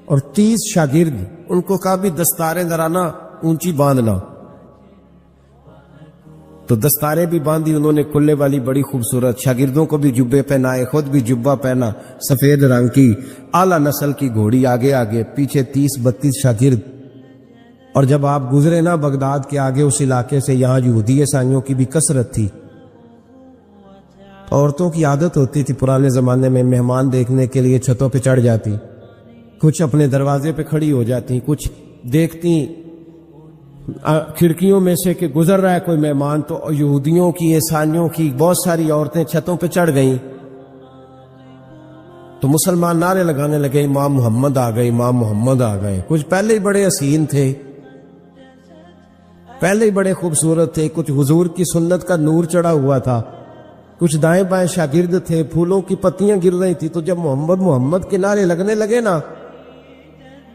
اور 30 شاگرد. ان کو کہا بھی دستاریں درانا اونچی باندھنا. تو دستاریں بھی باندھی انہوں نے کھلے والی بڑی خوبصورت، شاگردوں کو بھی جبے پہنائے، خود بھی جبہ پہنا سفید رنگ کی، اعلیٰ نسل کی گھوڑی آگے آگے، پیچھے 30-32 شاگرد۔ اور جب آپ گزرے نا بغداد کے آگے اس علاقے سے، یہاں یہودی عیسائیوں کی بھی کثرت تھی۔ عورتوں کی عادت ہوتی تھی پرانے زمانے میں مہمان دیکھنے کے لیے چھتوں پہ چڑھ جاتی، کچھ اپنے دروازے پہ کھڑی ہو جاتی، کچھ دیکھتی کھڑکیوں میں سے کہ گزر رہا ہے کوئی مہمان، تو یہودیوں کی عیسائیوں کی بہت ساری عورتیں چھتوں پہ چڑھ گئیں۔ تو مسلمان نعرے لگانے لگے امام محمد آ گئے، امام محمد آ گئے۔ کچھ پہلے ہی بڑے حسین تھے، پہلے ہی بڑے خوبصورت تھے، کچھ حضور کی سنت کا نور چڑھا ہوا تھا، کچھ دائیں بائیں شاگرد تھے، پھولوں کی پتیاں گر رہی تھی۔ تو جب محمد محمد کے نعرے لگنے لگے نا،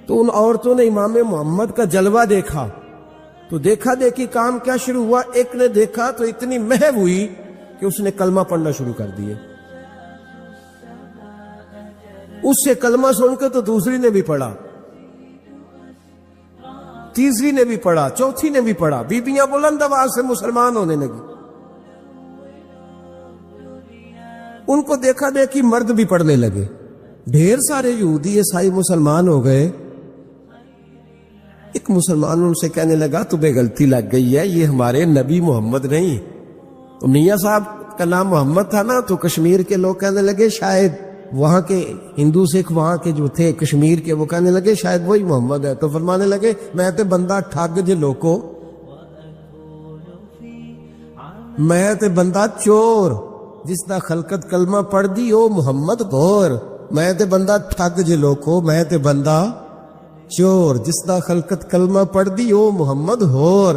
تو ان عورتوں نے امام محمد کا جلوہ دیکھا، تو دیکھا دیکھی کام کیا شروع ہوا، ایک نے دیکھا تو اتنی محو ہوئی کہ اس نے کلمہ پڑھنا شروع کر دیے۔ اس سے کلمہ سن کے تو دوسری نے بھی پڑھا، تیسری نے بھی پڑھا، چوتھی نے بھی پڑھا، بیبیاں بلند آواز سے مسلمان ہونے لگی۔ ان کو دیکھا دیکھی مرد بھی پڑھنے لگے، ڈھیر سارے یہودی عیسائی مسلمان ہو گئے۔ ایک مسلمان ان سے کہنے لگا تمہیں غلطی لگ گئی ہے، یہ ہمارے نبی محمد نہیں۔ تو میاں صاحب کا نام محمد تھا نا، تو کشمیر کے لوگ کہنے لگے شاید وہاں کے ہندو سکھ وہاں کے جو تھے کشمیر کے، وہ کہنے لگے شاید وہی محمد ہے۔ تو فرمانے لگے میں تے بندہ ٹھگ جے لوکو، میں تے بندہ چور، جس دا خلقت کلمہ پڑھ دی او محمد غور، میں تے بندہ ٹھگ جے لوکو، میں تے بندہ چور، جس دا خلقت کلمہ پڑھ دی او محمد ہور۔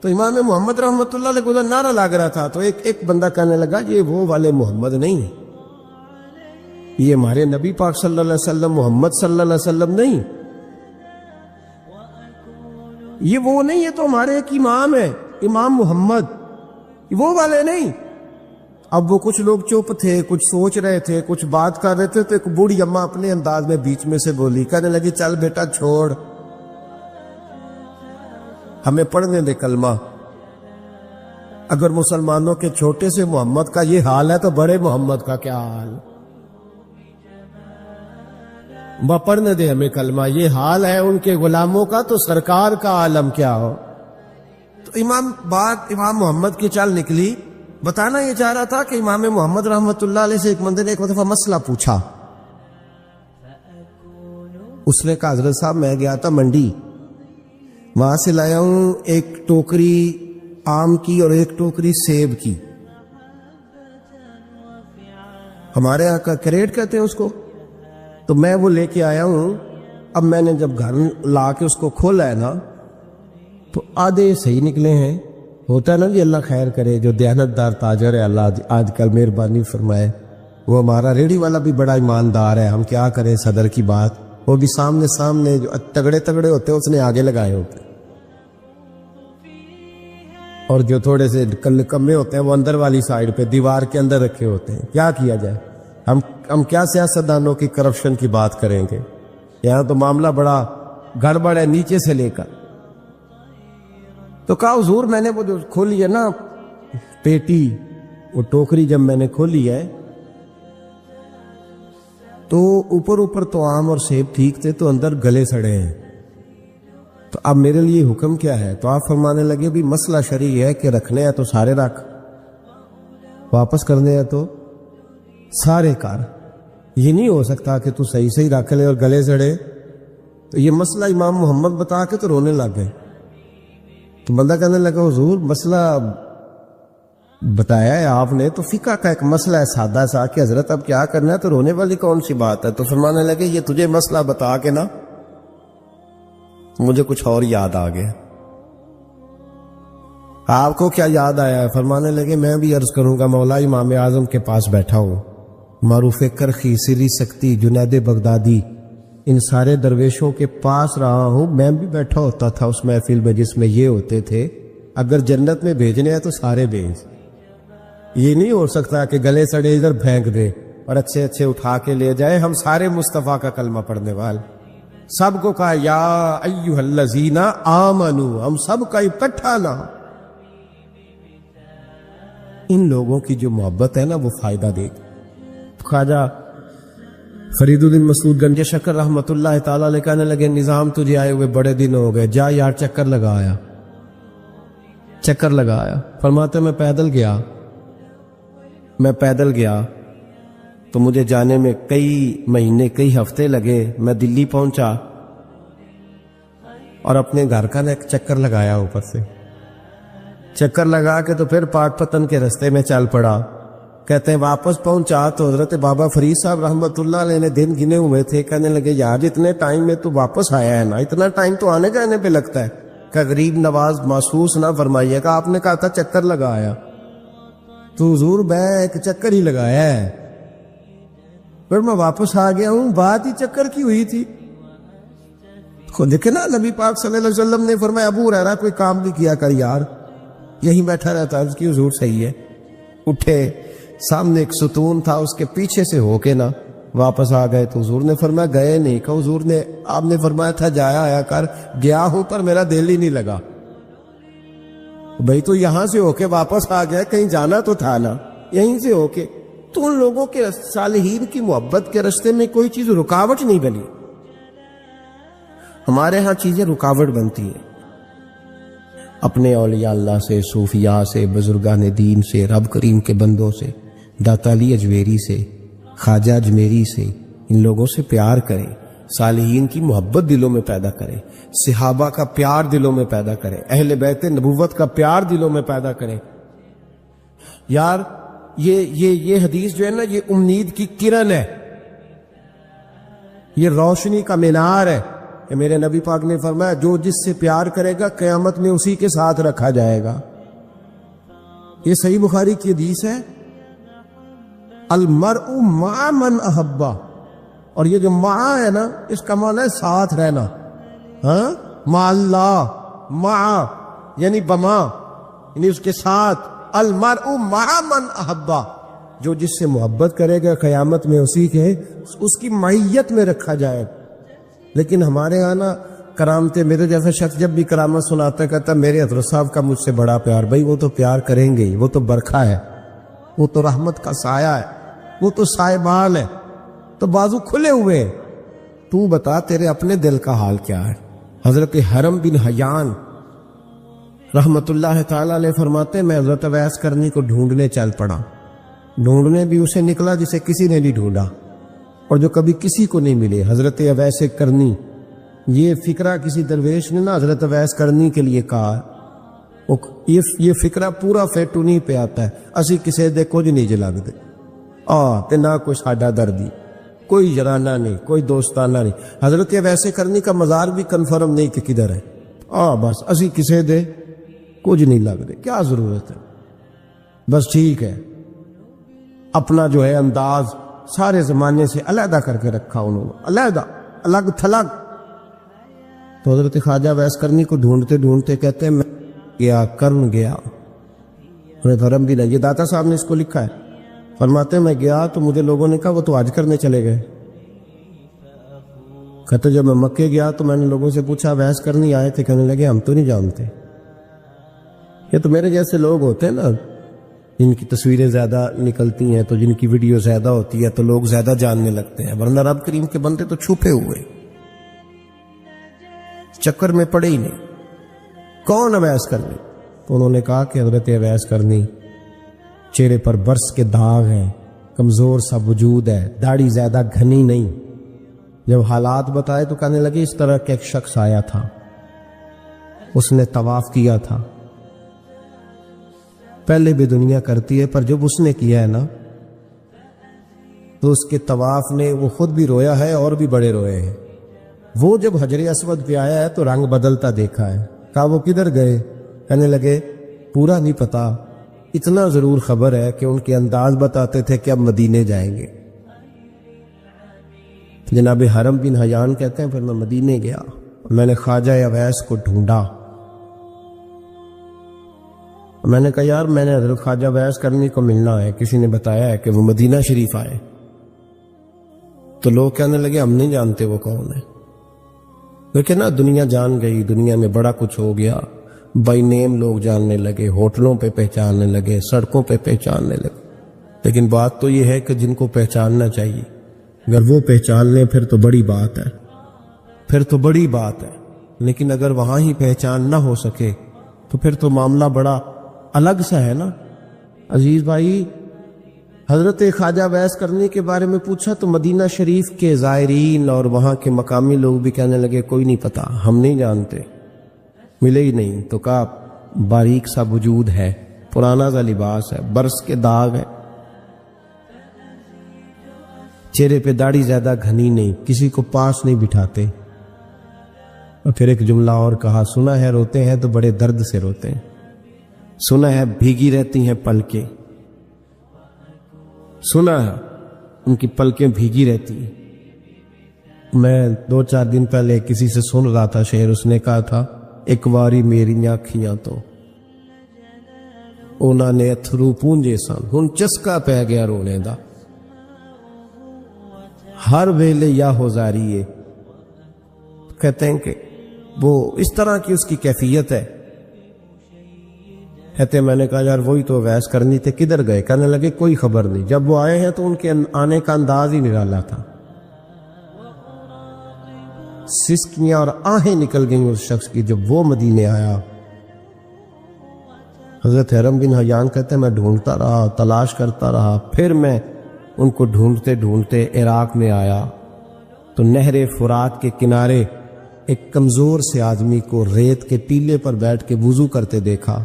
تو امام محمد رحمت اللہ علیہ کو نعرہ لگ رہا تھا، تو ایک بندہ کہنے لگا یہ وہ والے محمد نہیں، یہ ہمارے نبی پاک صلی اللہ علیہ وسلم محمد صلی اللہ علیہ وسلم نہیں، یہ وہ نہیں، یہ تو ہمارے ایک امام ہے امام محمد، وہ والے نہیں۔ اب وہ کچھ لوگ چپ تھے، کچھ سوچ رہے تھے، کچھ بات کر رہے تھے، تو ایک بوڑھی اماں اپنے انداز میں بیچ میں سے بولی، کہنے لگی چل بیٹا چھوڑ، ہمیں پڑھنے دے کلمہ۔ اگر مسلمانوں کے چھوٹے سے محمد کا یہ حال ہے تو بڑے محمد کا کیا حال؟ پڑھنے دے ہمیں کلمہ، یہ حال ہے ان کے غلاموں کا، تو سرکار کا عالم کیا ہو۔ تو امام محمد کی چال نکلی، بتانا یہ چاہ رہا تھا کہ امام محمد رحمت اللہ علیہ سے ایک بندے نے ایک دفعہ مسئلہ پوچھا۔ اس نے کہا حضرت صاحب میں گیا تھا منڈی، وہاں سے لایا ہوں ایک ٹوکری آم کی اور ایک ٹوکری سیب کی، ہمارے یہاں کا کریٹ کہتے ہیں اس کو، تو میں وہ لے کے آیا ہوں۔ اب میں نے جب گھر لا کے اس کو کھولا ہے نا، تو آدھے صحیح نکلے ہیں، ہوتا ہے نا جی اللہ خیر کرے، جو دیانت دار تاجر ہے اللہ آج کل مہربانی فرمائے، وہ ہمارا ریڑھی والا بھی بڑا ایماندار ہے، ہم کیا کریں صدر کی بات، وہ بھی سامنے جو تگڑے ہوتے ہیں اس نے آگے لگائے ہوتے ہیں، اور جو تھوڑے سے کمے ہوتے ہیں وہ اندر والی سائیڈ پہ دیوار کے اندر رکھے ہوتے ہیں۔ کیا کیا جائے، ہم کیا سیاستدانوں کی کرپشن کی بات کریں گے، یہاں تو معاملہ بڑا گڑبڑ ہے نیچے سے لے کر۔ تو کہا حضور میں نے وہ جو کھولی ہے نا پیٹی، وہ ٹوکری جب میں نے کھولی ہے تو اوپر تو آم اور سیب ٹھیک تھے، تو اندر گلے سڑے ہیں، تو اب میرے لیے حکم کیا ہے؟ تو آپ فرمانے لگے بھی مسئلہ شرعی ہے کہ رکھنے ہیں تو سارے رکھ، واپس کرنے ہیں تو سارے کر، یہ نہیں ہو سکتا کہ تو صحیح رکھ لے اور گلے سڑے۔ تو یہ مسئلہ امام محمد بتا کے تو رونے لگ گئے۔ تو بندہ کہنے لگا حضور مسئلہ بتایا ہے آپ نے، تو فقہ کا ایک مسئلہ ہے سادہ سا کہ حضرت اب کیا کرنا ہے، تو رونے والی کون سی بات ہے؟ تو فرمانے لگے یہ تجھے مسئلہ بتا کے نا مجھے کچھ اور یاد آ گیا۔ آپ کو کیا یاد آیا ہے؟ فرمانے لگے میں بھی عرض کروں گا، مولا امام اعظم کے پاس بیٹھا ہوں، معروف کرخی، سری سکتی، جنید بغدادی، ان سارے درویشوں کے پاس رہا ہوں، میں بھی بیٹھا ہوتا تھا اس محفل میں جس میں یہ ہوتے تھے، اگر جنت میں بھیجنے ہیں تو سارے بھیج، یہ نہیں ہو سکتا کہ گلے سڑے ادھر پھینک دے اور اچھے اٹھا کے لے جائے۔ ہم سارے مصطفیٰ کا کلمہ پڑھنے والے، سب کو کہا یا ایھا الذین آمنو، ہم سب کا اکٹھا نہ، ان لوگوں کی جو محبت ہے نا وہ فائدہ دے گی. خواجہ فرید الدین مسعود گنج شکر رحمۃ اللہ تعالی علیہ کہنے لگے نظام تجھے آئے ہوئے بڑے دن ہو گئے، جا یار چکر لگایا. چکر لگایا. فرماتے میں پیدل گیا تو مجھے جانے میں کئی مہینے کئی ہفتے لگے. میں دلی پہنچا اور اپنے گھر کا ایک چکر لگایا، اوپر سے چکر لگا کے تو پھر پاک پتن کے رستے میں چل پڑا. کہتے ہیں واپس پہنچا تو حضرت بابا فرید صاحب رحمۃ اللہ علیہ نے دن گنے ہوئے تھے. کہنے لگے یار اتنے ٹائم میں تو واپس آیا ہے نا، اتنا ٹائم تو آنے جانے پہ لگتا ہے، کہ غریب نواز محسوس نہ فرمائیے گا. آپ نے کہا تھا چکر لگایا، تو حضور میں ایک چکر ہی لگایا ہے، پھر میں واپس آ گیا ہوں. بات ہی چکر کی ہوئی تھی. خود دیکھے نا نبی پاک صلی اللہ علیہ وسلم نے فرمایا ابو ہریرہ کوئی کام نہیں کیا کر یار، یہیں بیٹھا رہتا. عرض کی حضور صحیح ہے. اٹھے، سامنے ایک ستون تھا، اس کے پیچھے سے ہو کے نا واپس آ گئے. تو حضور نے فرمایا گئے نہیں. کہ حضور نے آپ نے فرمایا تھا جایا آیا کر. گیا ہوں پر میرا دل ہی نہیں لگا. بھئی تو یہاں سے ہو کے واپس آ گیا، کہیں جانا تو تھا نا، یہیں سے ہو کے. تو ان لوگوں کے صالحین کی محبت کے راستے میں کوئی چیز رکاوٹ نہیں بنی. ہمارے ہاں چیزیں رکاوٹ بنتی ہیں، اپنے اولیاء اللہ سے، صوفیاء سے، بزرگان دین سے، رب کریم کے بندوں سے، داتا علی اجویری سے، خواجہ اجمیری سے. ان لوگوں سے پیار کریں، صالحین کی محبت دلوں میں پیدا کریں، صحابہ کا پیار دلوں میں پیدا کریں، اہل بیت نبوت کا پیار دلوں میں پیدا کریں. یار یہ حدیث جو ہے نا، یہ امید کی کرن ہے، یہ روشنی کا مینار ہے کہ میرے نبی پاک نے فرمایا جو جس سے پیار کرے گا قیامت میں اسی کے ساتھ رکھا جائے گا. یہ صحیح بخاری کی حدیث ہے، المرء مع من احبا. اور یہ جو مع ہے نا، اس کا معنی ہے ساتھ رہنا. ہاں، مع اللہ، مع یعنی بما، یعنی اس کے ساتھ. المرء مع من احبا، جو جس سے محبت کرے گا قیامت میں اسی کے اس کی معیت میں رکھا جائے. لیکن ہمارے ہاں نا کرامتے، میرے جیسا شخص جب بھی کرامت سناتا کہتا میرے حضرت صاحب کا مجھ سے بڑا پیار. بھائی وہ تو پیار کریں گے ہی، وہ تو برکھا ہے، وہ تو رحمت کا سایہ ہے، وہ تو سائبان ہے، تو بازو کھلے ہوئے ہیں. تو بتا تیرے اپنے دل کا حال کیا ہے. حضرت حرم بن حیان رحمت اللہ تعالی علیہ فرماتے میں حضرت اویس کرنی کو ڈھونڈنے چل پڑا. ڈھونڈنے بھی اسے نکلا جسے کسی نے نہیں ڈھونڈا اور جو کبھی کسی کو نہیں ملے. حضرت اویس کرنی، یہ فکرہ کسی درویش نے نا حضرت اویس کرنی کے لیے کہا. یہ فکرہ پورا فیٹونی پہ آتا ہے، اسی کسے دے کچھ نہیں جلا دے تے نہ کوئی ساڈا دردی، کوئی جرانہ نہیں، کوئی دوستانہ نہیں. حضرت اویس کرنی کا مزار بھی کنفرم نہیں کہ کدھر ہے. بس اسی کسے دے کچھ نہیں لگ دے، کیا ضرورت ہے. بس ٹھیک ہے، اپنا جو ہے انداز سارے زمانے سے علیحدہ کر کے رکھا انہوں نے، علیحدہ، الگ تھلگ. تو حضرت خواجہ اویس کرنی کو ڈھونڈتے ڈھونڈتے کہتے ہیں میں گیا، کرن گیا. حرم بھی نہیں، یہ داتا صاحب نے اس کو لکھا ہے. فرماتے میں گیا تو مجھے لوگوں نے کہا وہ تو حج کرنے چلے گئے. کہتے جب میں مکے گیا تو میں نے لوگوں سے پوچھا اویس کرنی آئے تھے؟ کہنے لگے ہم تو نہیں جانتے. یہ تو میرے جیسے لوگ ہوتے ہیں نا، جن کی تصویریں زیادہ نکلتی ہیں تو جن کی ویڈیو زیادہ ہوتی ہے تو لوگ زیادہ جاننے لگتے ہیں، ورنہ رب کریم کے بندے تو چھپے ہوئے، چکر میں پڑے ہی نہیں. کون اویس کرنی؟ تو انہوں نے کہا کہ حضرت اویس کرنی، چہرے پر برس کے داغ ہیں، کمزور سا وجود ہے، داڑھی زیادہ گھنی نہیں. جب حالات بتائے تو کہنے لگے اس طرح کا ایک شخص آیا تھا، اس نے طواف کیا تھا. پہلے بھی دنیا کرتی ہے پر جب اس نے کیا ہے نا تو اس کے طواف نے وہ خود بھی رویا ہے اور بھی بڑے روئے ہیں. وہ جب حجر اسود پہ آیا ہے تو رنگ بدلتا دیکھا ہے. کہا وہ کدھر گئے؟ کہنے لگے پورا نہیں پتا، اتنا ضرور خبر ہے کہ ان کے انداز بتاتے تھے کہ اب مدینے جائیں گے. جناب حرم بن حیان کہتے ہیں پھر میں مدینے گیا، میں نے خواجہ اویس کو ڈھونڈا. میں نے کہا یار میں نے حضرت خواجہ اویس کرنی کو ملنا ہے، کسی نے بتایا ہے کہ وہ مدینہ شریف آئے. تو لوگ کہنے لگے ہم نہیں جانتے وہ کون ہے. لیکن نا دنیا جان گئی، دنیا میں بڑا کچھ ہو گیا، بائی نیم لوگ جاننے لگے، ہوٹلوں پہ پہچاننے لگے، سڑکوں پہ پہچاننے لگے. لیکن بات تو یہ ہے کہ جن کو پہچاننا چاہیے اگر وہ پہچان لیں پھر تو بڑی بات ہے، پھر تو بڑی بات ہے. لیکن اگر وہاں ہی پہچان نہ ہو سکے تو پھر تو معاملہ بڑا الگ سا ہے نا. عزیز بھائی، حضرت خواجہ ویس کرنی کے بارے میں پوچھا تو مدینہ شریف کے زائرین اور وہاں کے مقامی لوگ بھی کہنے لگے کوئی نہیں پتا، ہم نہیں جانتے، ملے ہی نہیں. تو کہا باریک سا وجود ہے، پرانا سا لباس ہے، برس کے داغ ہے، چہرے پہ داڑھی زیادہ گھنی نہیں، کسی کو پاس نہیں بٹھاتے. اور پھر ایک جملہ اور کہا، سنا ہے روتے ہیں تو بڑے درد سے روتے ہیں، سنا ہے بھیگی رہتی ہیں پلکیں، سنا ہے ان کی پلکیں بھیگی رہتی ہیں. میں 2-4 دن پہلے کسی سے سن رہا تھا شعر، اس نے کہا تھا ایک واری میریاں کھیاں تو انہوں نے اتھرو پونجے سن، ہن چسکا پہ گیا رونے دا، ہر ویلے یا ہوزاریے. کہتے ہیں کہ وہ اس طرح کی اس کی کیفیت ہے. کہتے میں نے کہا یار وہی تو ویس کرنی تھے، کدھر گئے؟ کہنے لگے کوئی خبر نہیں. جب وہ آئے ہیں تو ان کے آنے کا انداز ہی نرالا تھا، سسکیاں اور آہیں نکل گئیں اس شخص کی جب وہ مدینے آیا. حضرت حرم بن حیان کہتے ہیں میں ڈھونڈتا رہا، تلاش کرتا رہا، پھر میں ان کو ڈھونڈتے ڈھونڈتے عراق میں آیا تو نہر فرات کے کنارے ایک کمزور سے آدمی کو ریت کے ٹیلے پر بیٹھ کے وضو کرتے دیکھا.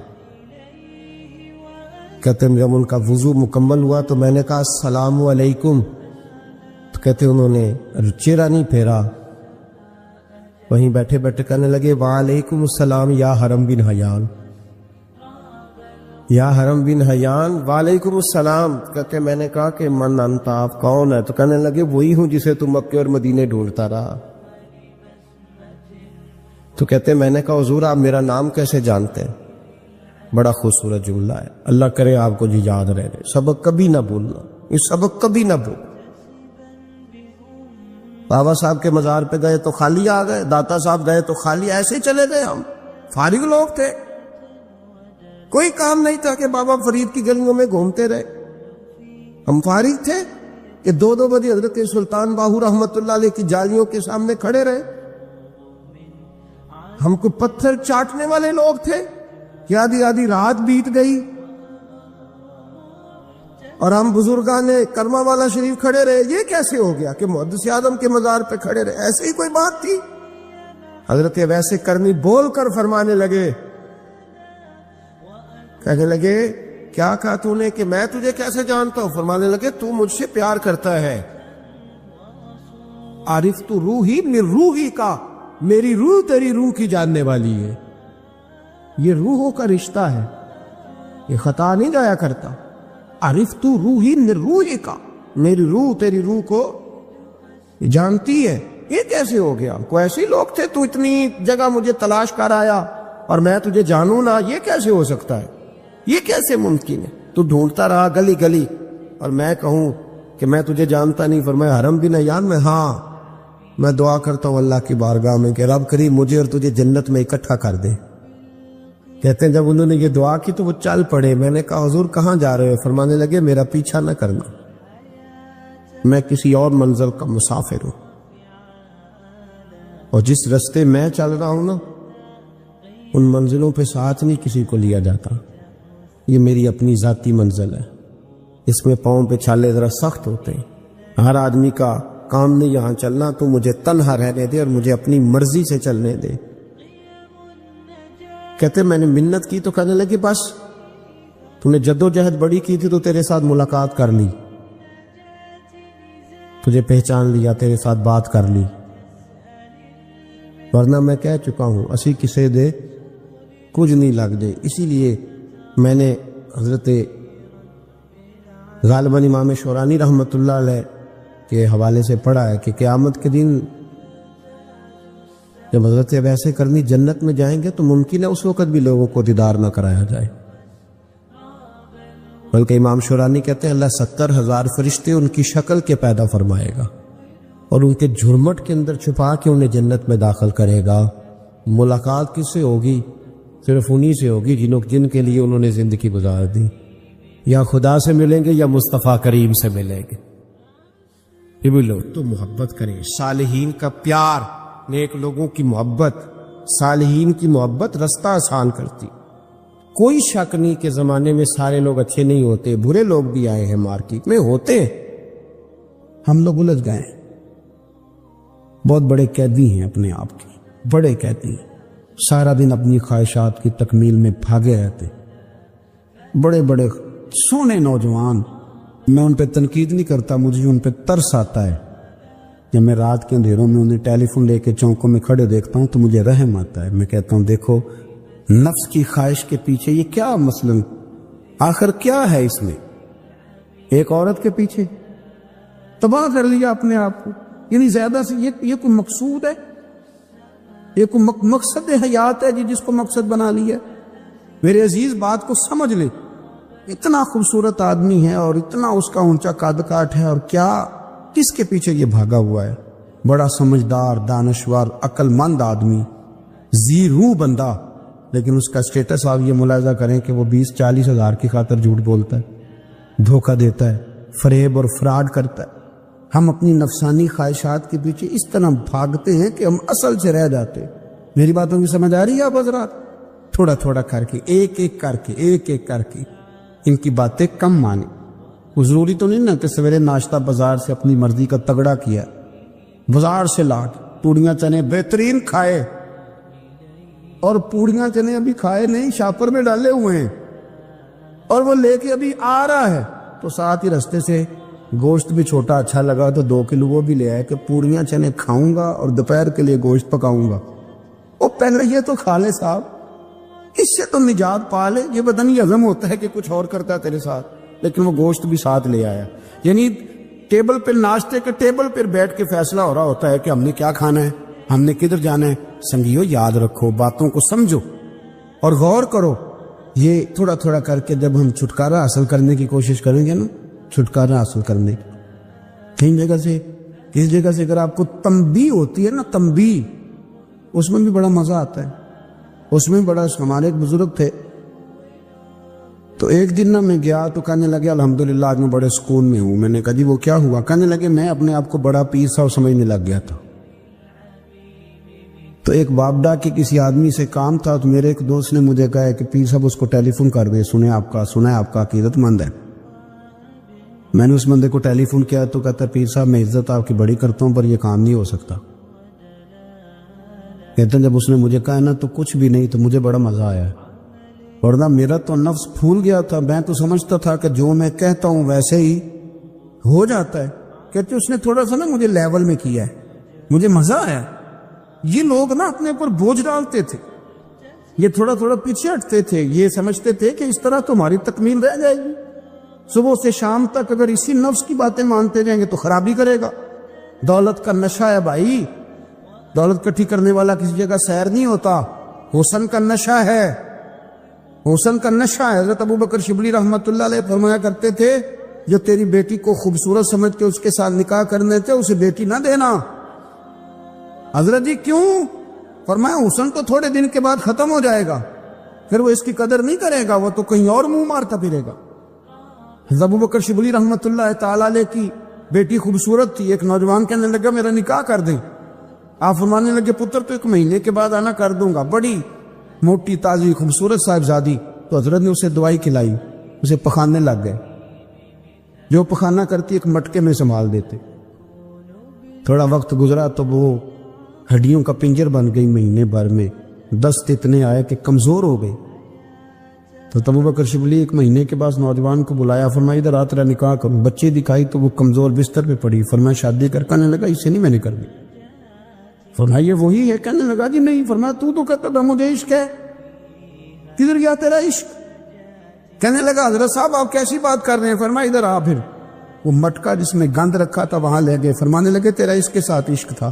کہتے ہیں جب ان کا وضو مکمل ہوا تو میں نے کہا السلام علیکم، تو کہتے انہوں نے چہرہ نہیں پھیرا، وہیں بیٹھے بیٹھے کہنے لگے وعلیکم السلام یا حرم بن حیان، یا حرم بن حیان وعلیکم السلام. کہتے میں نے کہا کہ من انت، آپ کون ہے؟ تو کہنے لگے وہی ہوں جسے تم مکے اور مدینے ڈھونڈتا رہا. تو کہتے میں نے کہا حضور آپ میرا نام کیسے جانتے ہیں؟ بڑا خوبصورت جملہ ہے، اللہ کرے آپ کو جی یاد رہے. سبق کبھی نہ بھولنا، یہ سبق کبھی نہ بھول. بابا صاحب کے مزار پہ گئے تو خالی آ گئے، داتا صاحب گئے تو خالی، ایسے چلے گئے. ہم فارغ لوگ تھے، کوئی کام نہیں تھا کہ بابا فرید کی گلیوں میں گھومتے رہے. ہم فارغ تھے کہ 2 بجے حضرت سلطان باہو رحمت اللہ علیہ کی جالیوں کے سامنے کھڑے رہے. ہم کو پتھر چاٹنے والے لوگ تھے کہ آدھی رات بیت گئی اور ہم بزرگان کرما والا شریف کھڑے رہے. یہ کیسے ہو گیا کہ محدث اعظم کے مزار پہ کھڑے رہے؟ ایسے ہی کوئی بات تھی؟ حضرت ویسے کرنی بول کر فرمانے لگے، کہنے لگے کیا کہا تو نے کہ میں تجھے کیسے جانتا ہوں؟ فرمانے لگے تو مجھ سے پیار کرتا ہے. عارف تو روحی من روحی کا، میری روح تیری روح کی جاننے والی ہے. یہ روحوں کا رشتہ ہے، یہ خطا نہیں جایا کرتا. عارف تو روحی من روحی کا، میری روح تیری روح کو جانتی ہے. یہ کیسے ہو گیا؟ کوئی ایسے لوگ تھے تو اتنی جگہ مجھے تلاش کر آیا اور میں تجھے جانوں نہ؟ یہ کیسے ہو سکتا ہے؟ یہ کیسے ممکن ہے؟ تو ڈھونڈتا رہا گلی گلی اور میں کہوں کہ میں تجھے جانتا نہیں؟ فرمایا حرم بن حیان میں، ہاں میں دعا کرتا ہوں اللہ کی بارگاہ میں کہ رب کریم مجھے اور تجھے جنت میں اکٹھا کر دے. کہتے ہیں جب انہوں نے یہ دعا کی تو وہ چل پڑے. میں نے کہا حضور کہاں جا رہے ہو؟ فرمانے لگے میرا پیچھا نہ کرنا، میں کسی اور منزل کا مسافر ہوں، اور جس رستے میں چل رہا ہوں نا ان منزلوں پہ ساتھ نہیں کسی کو لیا جاتا. یہ میری اپنی ذاتی منزل ہے، اس میں پاؤں پہ چھالے ذرا سخت ہوتے ہیں. ہر آدمی کا کام نہیں یہاں چلنا، تو مجھے تنہا رہنے دے اور مجھے اپنی مرضی سے چلنے دے. کہتے میں نے منت کی تو کہنے لگے بس تو نے جد و جہد بڑی کی تھی تو تیرے ساتھ ملاقات کر لی، تجھے پہچان لیا، تیرے ساتھ بات کر لی، ورنہ میں کہہ چکا ہوں اسی کسے دے کچھ نہیں لگ دے. اسی لیے میں نے حضرت غالباً امام شورانی رحمت اللہ علیہ کے حوالے سے پڑھا ہے کہ قیامت کے دن جب حضرت ویسے کرنی جنت میں جائیں گے تو ممکن ہے اس وقت بھی لوگوں کو دیدار نہ کرایا جائے، بلکہ امام شورانی کہتے ہیں اللہ 70,000 فرشتے ان کی شکل کے پیدا فرمائے گا اور ان کے جھرمٹ کے اندر چھپا کے انہیں جنت میں داخل کرے گا. ملاقات کس سے ہوگی؟ صرف انہی سے ہوگی جن کے لیے انہوں نے زندگی گزار دی. یا خدا سے ملیں گے یا مصطفیٰ کریم سے ملیں گے. یہ بھی لوگ تو محبت کریں. صالحین کا پیار، نیک لوگوں کی محبت، صالحین کی محبت رستہ آسان کرتی. کوئی شک نہیں کہ زمانے میں سارے لوگ اچھے نہیں ہوتے، برے لوگ بھی آئے ہیں مارکیٹ میں، ہوتے ہیں. ہم لوگ الجھ گئے ہیں. بہت بڑے قیدی ہیں اپنے آپ کے، بڑے قیدی ہیں. سارا دن اپنی خواہشات کی تکمیل میں بھاگے رہتے. بڑے بڑے سونے نوجوان. میں ان پہ تنقید نہیں کرتا، مجھے ان پہ ترس آتا ہے. جب میں رات کے اندھیروں میں انہیں ٹیلی فون لے کے چوکوں میں کھڑے دیکھتا ہوں تو مجھے رحم آتا ہے. میں کہتا ہوں دیکھو نفس کی خواہش کے پیچھے یہ کیا مثلاً آخر کیا ہے اس میں؟ ایک عورت کے پیچھے تباہ کر لیا اپنے آپ کو. یعنی زیادہ سے یہ کوئی مقصود ہے؟ یہ کوئی مقصد حیات ہے جس کو مقصد بنا لیا؟ میرے عزیز بات کو سمجھ لیں. اتنا خوبصورت آدمی ہے اور اتنا اس کا اونچا قد کاٹ ہے، اور کیا کس کے پیچھے یہ بھاگا ہوا ہے؟ بڑا سمجھدار، دانشور، عقل مند آدمی، ذی روح بندہ، لیکن اس کا سٹیٹس آپ یہ ملاحظہ کریں کہ وہ 20-40 ہزار کی خاطر جھوٹ بولتا ہے، دھوکہ دیتا ہے، فریب اور فراڈ کرتا ہے. ہم اپنی نفسانی خواہشات کے پیچھے اس طرح بھاگتے ہیں کہ ہم اصل سے رہ جاتے ہیں. میری باتوں کی سمجھ آ رہی ہے آپ حضرات؟ تھوڑا تھوڑا کر کے، ایک ایک کر کے ان کی باتیں کم مانیں. ضروری تو نہیں نا کہ سویرے ناشتہ بازار سے اپنی مرضی کا تگڑا کیا، بازار سے لا کے پوڑیاں چنے بہترین کھائے، اور پوڑیاں چنے ابھی کھائے نہیں، شاپر میں ڈالے ہوئے ہیں، اور وہ لے کے ابھی آ رہا ہے تو ساتھ ہی رستے سے گوشت بھی چھوٹا اچھا لگا تو 2 کلو وہ بھی لے آئے کہ پوڑیاں چنے کھاؤں گا اور دوپہر کے لیے گوشت پکاؤں گا. وہ پہلے یہ تو کھا لے صاحب، اس سے تو نجات پا لے. یہ پتہ نہیں ہضم ہوتا ہے کہ کچھ اور کرتا ہے تیرے ساتھ، لیکن وہ گوشت بھی ساتھ لے آیا. یعنی ٹیبل پہ، ناشتے کے ٹیبل پر بیٹھ کے فیصلہ ہو رہا ہوتا ہے کہ ہم نے کیا کھانا ہے، ہم نے کدھر جانا ہے. سنگیو یاد رکھو، باتوں کو سمجھو اور غور کرو. یہ تھوڑا تھوڑا کر کے جب ہم چھٹکارا حاصل کرنے کی کوشش کریں گے نا، چھٹکارا حاصل کرنے کی کہیں جگہ سے، کس جگہ سے اگر آپ کو تنبیہ ہوتی ہے نا، تنبیہ، اس میں بھی بڑا مزہ آتا ہے. اس میں بڑا، ہمارے ایک بزرگ تھے تو ایک دن نا میں گیا تو کہنے لگے الحمدللہ آج میں بڑے سکون میں ہوں. میں نے کہا جی وہ کیا ہوا؟ کہنے لگے میں اپنے آپ کو بڑا پیر صاحب سمجھنے لگ گیا تھا. تو ایک بابڈا کے کسی آدمی سے کام تھا تو میرے ایک دوست نے مجھے کہا کہ پیر صاحب اس کو ٹیلی فون کر دیں، سنا ہے آپ کا عقیدت مند ہے. میں نے اس بندے کو ٹیلی فون کیا تو کہتا پیر صاحب میں عزت آپ کی بڑی کرتا ہوں پر یہ کام نہیں ہو سکتا. کہتے ہیں جب اس نے مجھے کہا نا تو کچھ بھی نہیں، تو مجھے بڑا مزہ آیا، ورنہ میرا تو نفس پھول گیا تھا. میں تو سمجھتا تھا کہ جو میں کہتا ہوں ویسے ہی ہو جاتا ہے. کہتے اس نے تھوڑا سا نا مجھے لیول میں کیا ہے، مجھے مزہ آیا. یہ لوگ نا اپنے اوپر بوجھ ڈالتے تھے، یہ تھوڑا تھوڑا پیچھے ہٹتے تھے، یہ سمجھتے تھے کہ اس طرح تمہاری تکمیل رہ جائے گی. صبح سے شام تک اگر اسی نفس کی باتیں مانتے جائیں گے تو خرابی کرے گا. دولت کا نشہ ہے بھائی، دولت کٹھی کرنے والا کسی جگہ سیر نہیں ہوتا. حسن کا نشہ ہے، حسن کا نشہ ہے. حضرت ابو بکر شبلی رحمۃ اللہ علیہ فرمایا کرتے تھے جو تیری بیٹی کو خوبصورت سمجھ کے اس کے ساتھ نکاح کرنے تھے اسے بیٹی نہ دینا. حضرت جی کیوں؟ فرمایا حسن تو تھوڑے دن کے بعد ختم ہو جائے گا، پھر وہ اس کی قدر نہیں کرے گا، وہ تو کہیں اور منہ مارتا پھرے گا. حضرت ابو بکر شبلی رحمۃ اللہ تعالیٰ علیہ کی بیٹی خوبصورت تھی. ایک نوجوان کہنے لگا میرا نکاح کر دیں. آپ فرمانے لگے پتر تو 1 مہینے کے بعد آنا کر دوں گا. بڑی موٹی تازی خوبصورت صاحبزادی. تو حضرت نے اسے دوائی کھلائی، اسے پخانے لگ گئے. جو پخانہ کرتی ایک مٹکے میں سنبھال دیتے. تھوڑا وقت گزرا تو وہ ہڈیوں کا پنجر بن گئی. مہینے بھر میں دست اتنے آئے کہ کمزور ہو گئے. تو ابو بکر شبلی 1 مہینے کے بعد نوجوان کو بلایا، فرمایا ادھر آ تیرا نکاح کروں. بچی دکھائی تو وہ کمزور بستر پہ پڑی. فرمایا شادی کرنے لگا اسے نہیں میں نے کرنی. فرمایا یہ وہی ہے؟ کہنے لگا جی نہیں. فرمایا تو کہتا تھا مجھے عشق ہے، کدھر گیا تیرا عشق؟ کہنے لگا حضرت صاحب آپ کیسی بات کر رہے ہیں؟ فرمایا ادھر آ. پھر وہ مٹکا جس میں گند رکھا تھا وہاں لے گئے. فرمانے لگے تیرا اس کے ساتھ عشق تھا،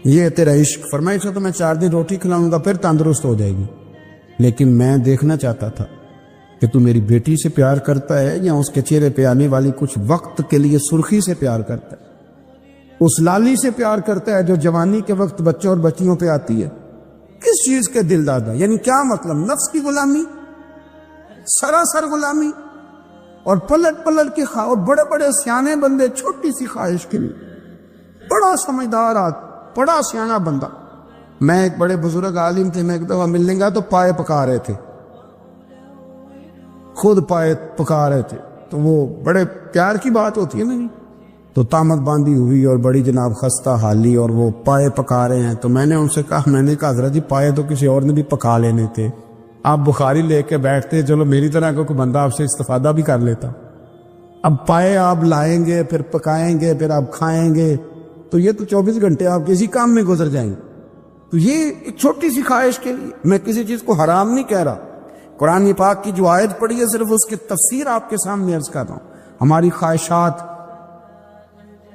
یہ تیرا عشق. فرمایا اسے تو میں 4 دن روٹی کھلاؤں گا پھر تندرست ہو جائے گی، لیکن میں دیکھنا چاہتا تھا کہ تو میری بیٹی سے پیار کرتا ہے یا اس کے چہرے پہ آنے والی کچھ وقت کے لیے سرخی سے پیار کرتا ہے، اس لالی سے پیار کرتا ہے جو جوانی کے وقت بچوں اور بچیوں پہ آتی ہے، کس چیز کے دل دادا؟ یعنی کیا مطلب؟ نفس کی غلامی، سراسر غلامی، اور پلٹ پلٹ کے اور بڑے بڑے سیانے بندے چھوٹی سی خواہش کے لیے، بڑا سمجھدار بڑا سیانا بندہ۔ میں ایک بڑے بزرگ عالم تھے، میں ایک دفعہ ملنے گا تو پائے پکا رہے تھے، خود پائے پکا رہے تھے، تو وہ بڑے پیار کی بات ہوتی ہے نا، تو تامت باندھی ہوئی اور بڑی جناب خستہ حالی، اور وہ پائے پکا رہے ہیں۔ تو میں نے ان سے کہا حضرت جی پائے تو کسی اور نے بھی پکا لینے تھے، آپ بخاری لے کے بیٹھتے، چلو میری طرح کا کوئی بندہ آپ سے استفادہ بھی کر لیتا۔ اب پائے آپ لائیں گے، پھر پکائیں گے، پھر آپ کھائیں گے، تو یہ تو 24 گھنٹے آپ کسی کام میں گزر جائیں گے۔ تو یہ ایک چھوٹی سی خواہش کے لیے، میں کسی چیز کو حرام نہیں کہہ رہا، قرآن پاک کی جو آیت پڑھی ہے صرف اس کی تفسیر آپ کے سامنے عرض کر رہا ہوں۔ ہماری خواہشات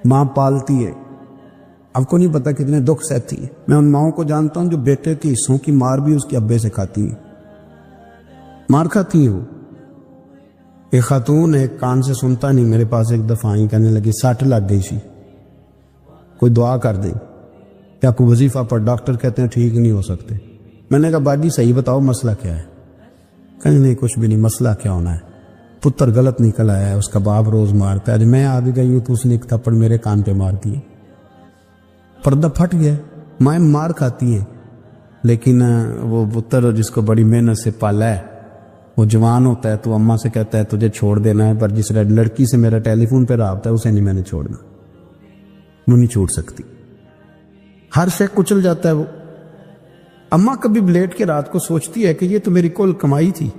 ماں پالتی ہے، آپ کو نہیں پتا کتنے دکھ سہتی ہے۔ میں ان ماؤں کو جانتا ہوں جو بیٹے کے حصوں کی مار بھی اس کے ابے سے کھاتی ہیں، مار کھاتی ہے وہ۔ ایک خاتون ایک کان سے سنتا نہیں، میرے پاس ایک دفعہ آئی، کہنے لگی ساٹھ لگ گئی سی، کوئی دعا کر دیں، کیا کوئی وظیفہ پر؟ ڈاکٹر کہتے ہیں ٹھیک نہیں ہو سکتے۔ میں نے کہا باجی صحیح بتاؤ مسئلہ کیا ہے؟ کہیں نہیں کچھ بھی نہیں، مسئلہ کیا ہونا ہے، پتر غلط نکل آیا ہے، اس کا باپ روز مارتا ہے، میں آ بھی گئی ہوں تو اس نے ایک تھپڑ میرے کان پہ مار دیے، پردہ پھٹ گیا۔ مائیں مار کھاتی ہیں، لیکن وہ پتر جس کو بڑی محنت سے پالا ہے، وہ جوان ہوتا ہے تو اماں سے کہتا ہے تجھے چھوڑ دینا ہے، پر جس لڑکی سے میرا ٹیلی فون پہ رابطہ ہے اسے نہیں میں نے چھوڑنا، وہ نہیں چھوڑ سکتی، ہر شے کچل جاتا ہے وہ۔ اماں کبھی لیٹ کے رات کو سوچتی ہے کہ یہ تو میری کل کمائی تھی،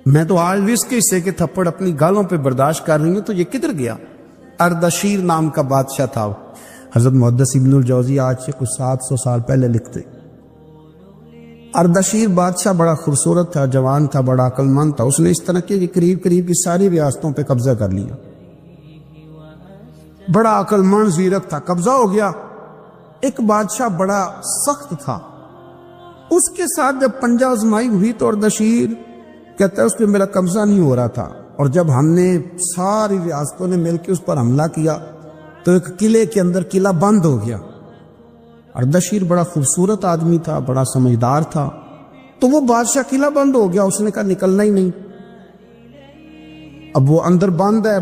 میں تو آج اس کے حصے کے تھپڑ اپنی گالوں پہ برداشت کر رہی ہوں، تو یہ کدھر گیا؟ اردشیر نام کا بادشاہ تھا، حضرت محدث ابن الجوزی آج سے کچھ 700 سال پہلے لکھتے۔ اردشیر بادشاہ بڑا خوبصورت تھا، جوان تھا، بڑا عقل مند تھا، اس نے اس طرح کی قریب قریب کی ساری ریاستوں پہ قبضہ کر لیا، بڑا عقل مند زیرک تھا، قبضہ ہو گیا۔ ایک بادشاہ بڑا سخت تھا، اس کے ساتھ جب پنجہ آزمائی ہوئی تو اردشیر کہتا ہے اس پہ میرا قبضہ نہیں ہو رہا تھا، اور جب ہم نے ساری ریاستوں نے مل کے اس پر حملہ کیا تو ایک قلعے کے اندر قلعہ بند ہو گیا۔ اردشیر بڑا خوبصورت آدمی تھا، بڑا سمجھدار تھا، تو وہ بادشاہ قلعہ بند ہو گیا، اس نے کہا نکلنا ہی نہیں، اب وہ اندر بند ہے،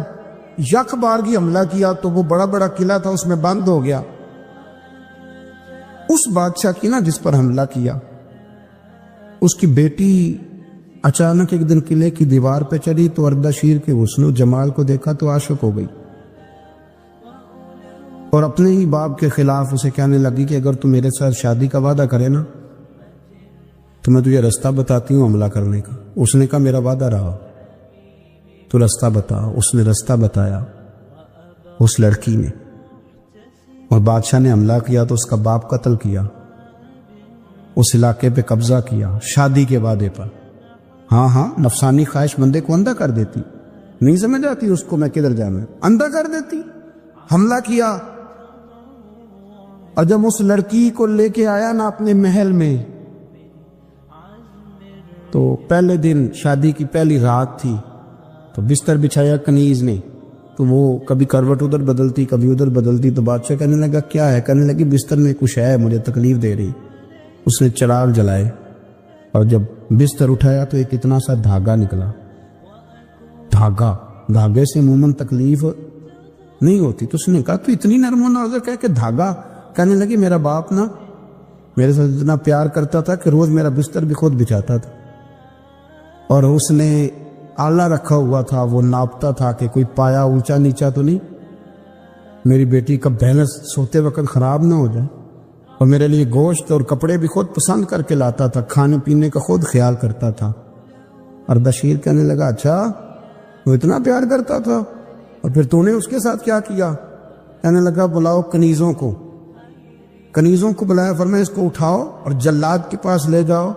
یک بارگی حملہ کیا تو وہ بڑا بڑا قلعہ تھا اس میں بند ہو گیا۔ اس بادشاہ کی نا جس پر حملہ کیا، اس کی بیٹی اچانک ایک دن قلعے کی دیوار پہ چڑھی تو اردشیر کے حسن و جمال کو دیکھا تو عاشق ہو گئی، اور اپنے ہی باپ کے خلاف اسے کہنے لگی کہ اگر تو میرے ساتھ شادی کا وعدہ کرے نا تو میں تجھے رستہ بتاتی ہوں حملہ کرنے کا۔ اس نے کہا میرا وعدہ رہا، تو رستہ بتا۔ اس نے رستہ بتایا اس لڑکی نے، اور بادشاہ نے حملہ کیا تو اس کا باپ قتل کیا، اس علاقے پہ قبضہ کیا شادی کے وعدے پر۔ ہاں نفسانی خواہش بندے کو اندھا کر دیتی، نہیں سمجھ آتی اس کو میں کدھر جانا ہے، اندھا کر دیتی۔ حملہ کیا، اور جب اس لڑکی کو لے کے آیا نا اپنے محل میں، تو پہلے دن شادی کی پہلی رات تھی، تو بستر بچھایا کنیز نے، تو وہ کبھی کروٹ ادھر بدلتی کبھی ادھر بدلتی، تو بادشاہ کہنے لگا کیا ہے؟ کہنے لگی بستر میں کچھ ہے، مجھے تکلیف دے رہی۔ اس نے چراغ جلائے اور جب بستر اٹھایا تو ایک اتنا سا دھاگا نکلا، دھاگے سے عموماً تکلیف نہیں ہوتی، تو اس نے کہا تو اتنی نرم و نازک ہے کہ دھاگا؟ کہنے لگی میرا باپ نا میرے ساتھ اتنا پیار کرتا تھا کہ روز میرا بستر بھی خود بچھاتا تھا، اور اس نے آلہ رکھا ہوا تھا، وہ ناپتا تھا کہ کوئی پایا اونچا نیچا تو نہیں، میری بیٹی کا بیلنس سوتے وقت خراب نہ ہو جائے، اور میرے لیے گوشت اور کپڑے بھی خود پسند کر کے لاتا تھا، کھانے پینے کا خود خیال کرتا تھا۔ اردشیر کہنے لگا اچھا وہ اتنا پیار کرتا تھا، اور پھر تو نے اس کے ساتھ کیا کیا؟ کہنے لگا بلاؤ کنیزوں کو بلایا، فرمایا اس کو اٹھاؤ اور جلاد کے پاس لے جاؤ،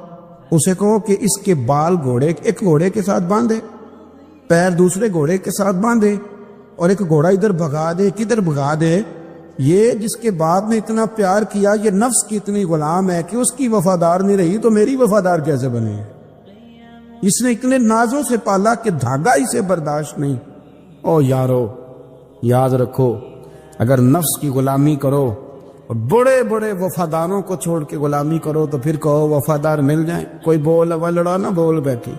اسے کہو کہ اس کے بال ایک گھوڑے کے ساتھ باندھے، پیر دوسرے گھوڑے کے ساتھ باندھے، اور ایک گھوڑا ادھر بھگا دے، کدھر بھگا دے، یہ جس کے باپ نے اتنا پیار کیا، یہ نفس کی اتنی غلام ہے کہ اس کی وفادار نہیں رہی تو میری وفادار کیسے بنے؟ اس نے اتنے نازوں سے پالا کہ دھاگا اسے برداشت نہیں۔ او یارو، یاد رکھو اگر نفس کی غلامی کرو اور بڑے بڑے وفاداروں کو چھوڑ کے غلامی کرو تو پھر کہو وفادار مل جائیں. کوئی بول لڑا نہ بول بیٹھی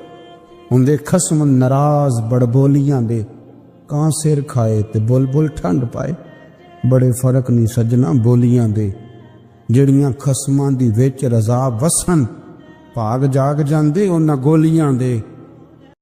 ہوں دے خسم ناراض بڑ بولیاں دے کہاں سر کھائے تے بول بول ٹھنڈ پائے. بڑے فرق نہیں سجنا بولیاں دے جڑیاں خسماں دی وچ رضا وسن بھاگ جاگ جاندے انہاں گولیاں دے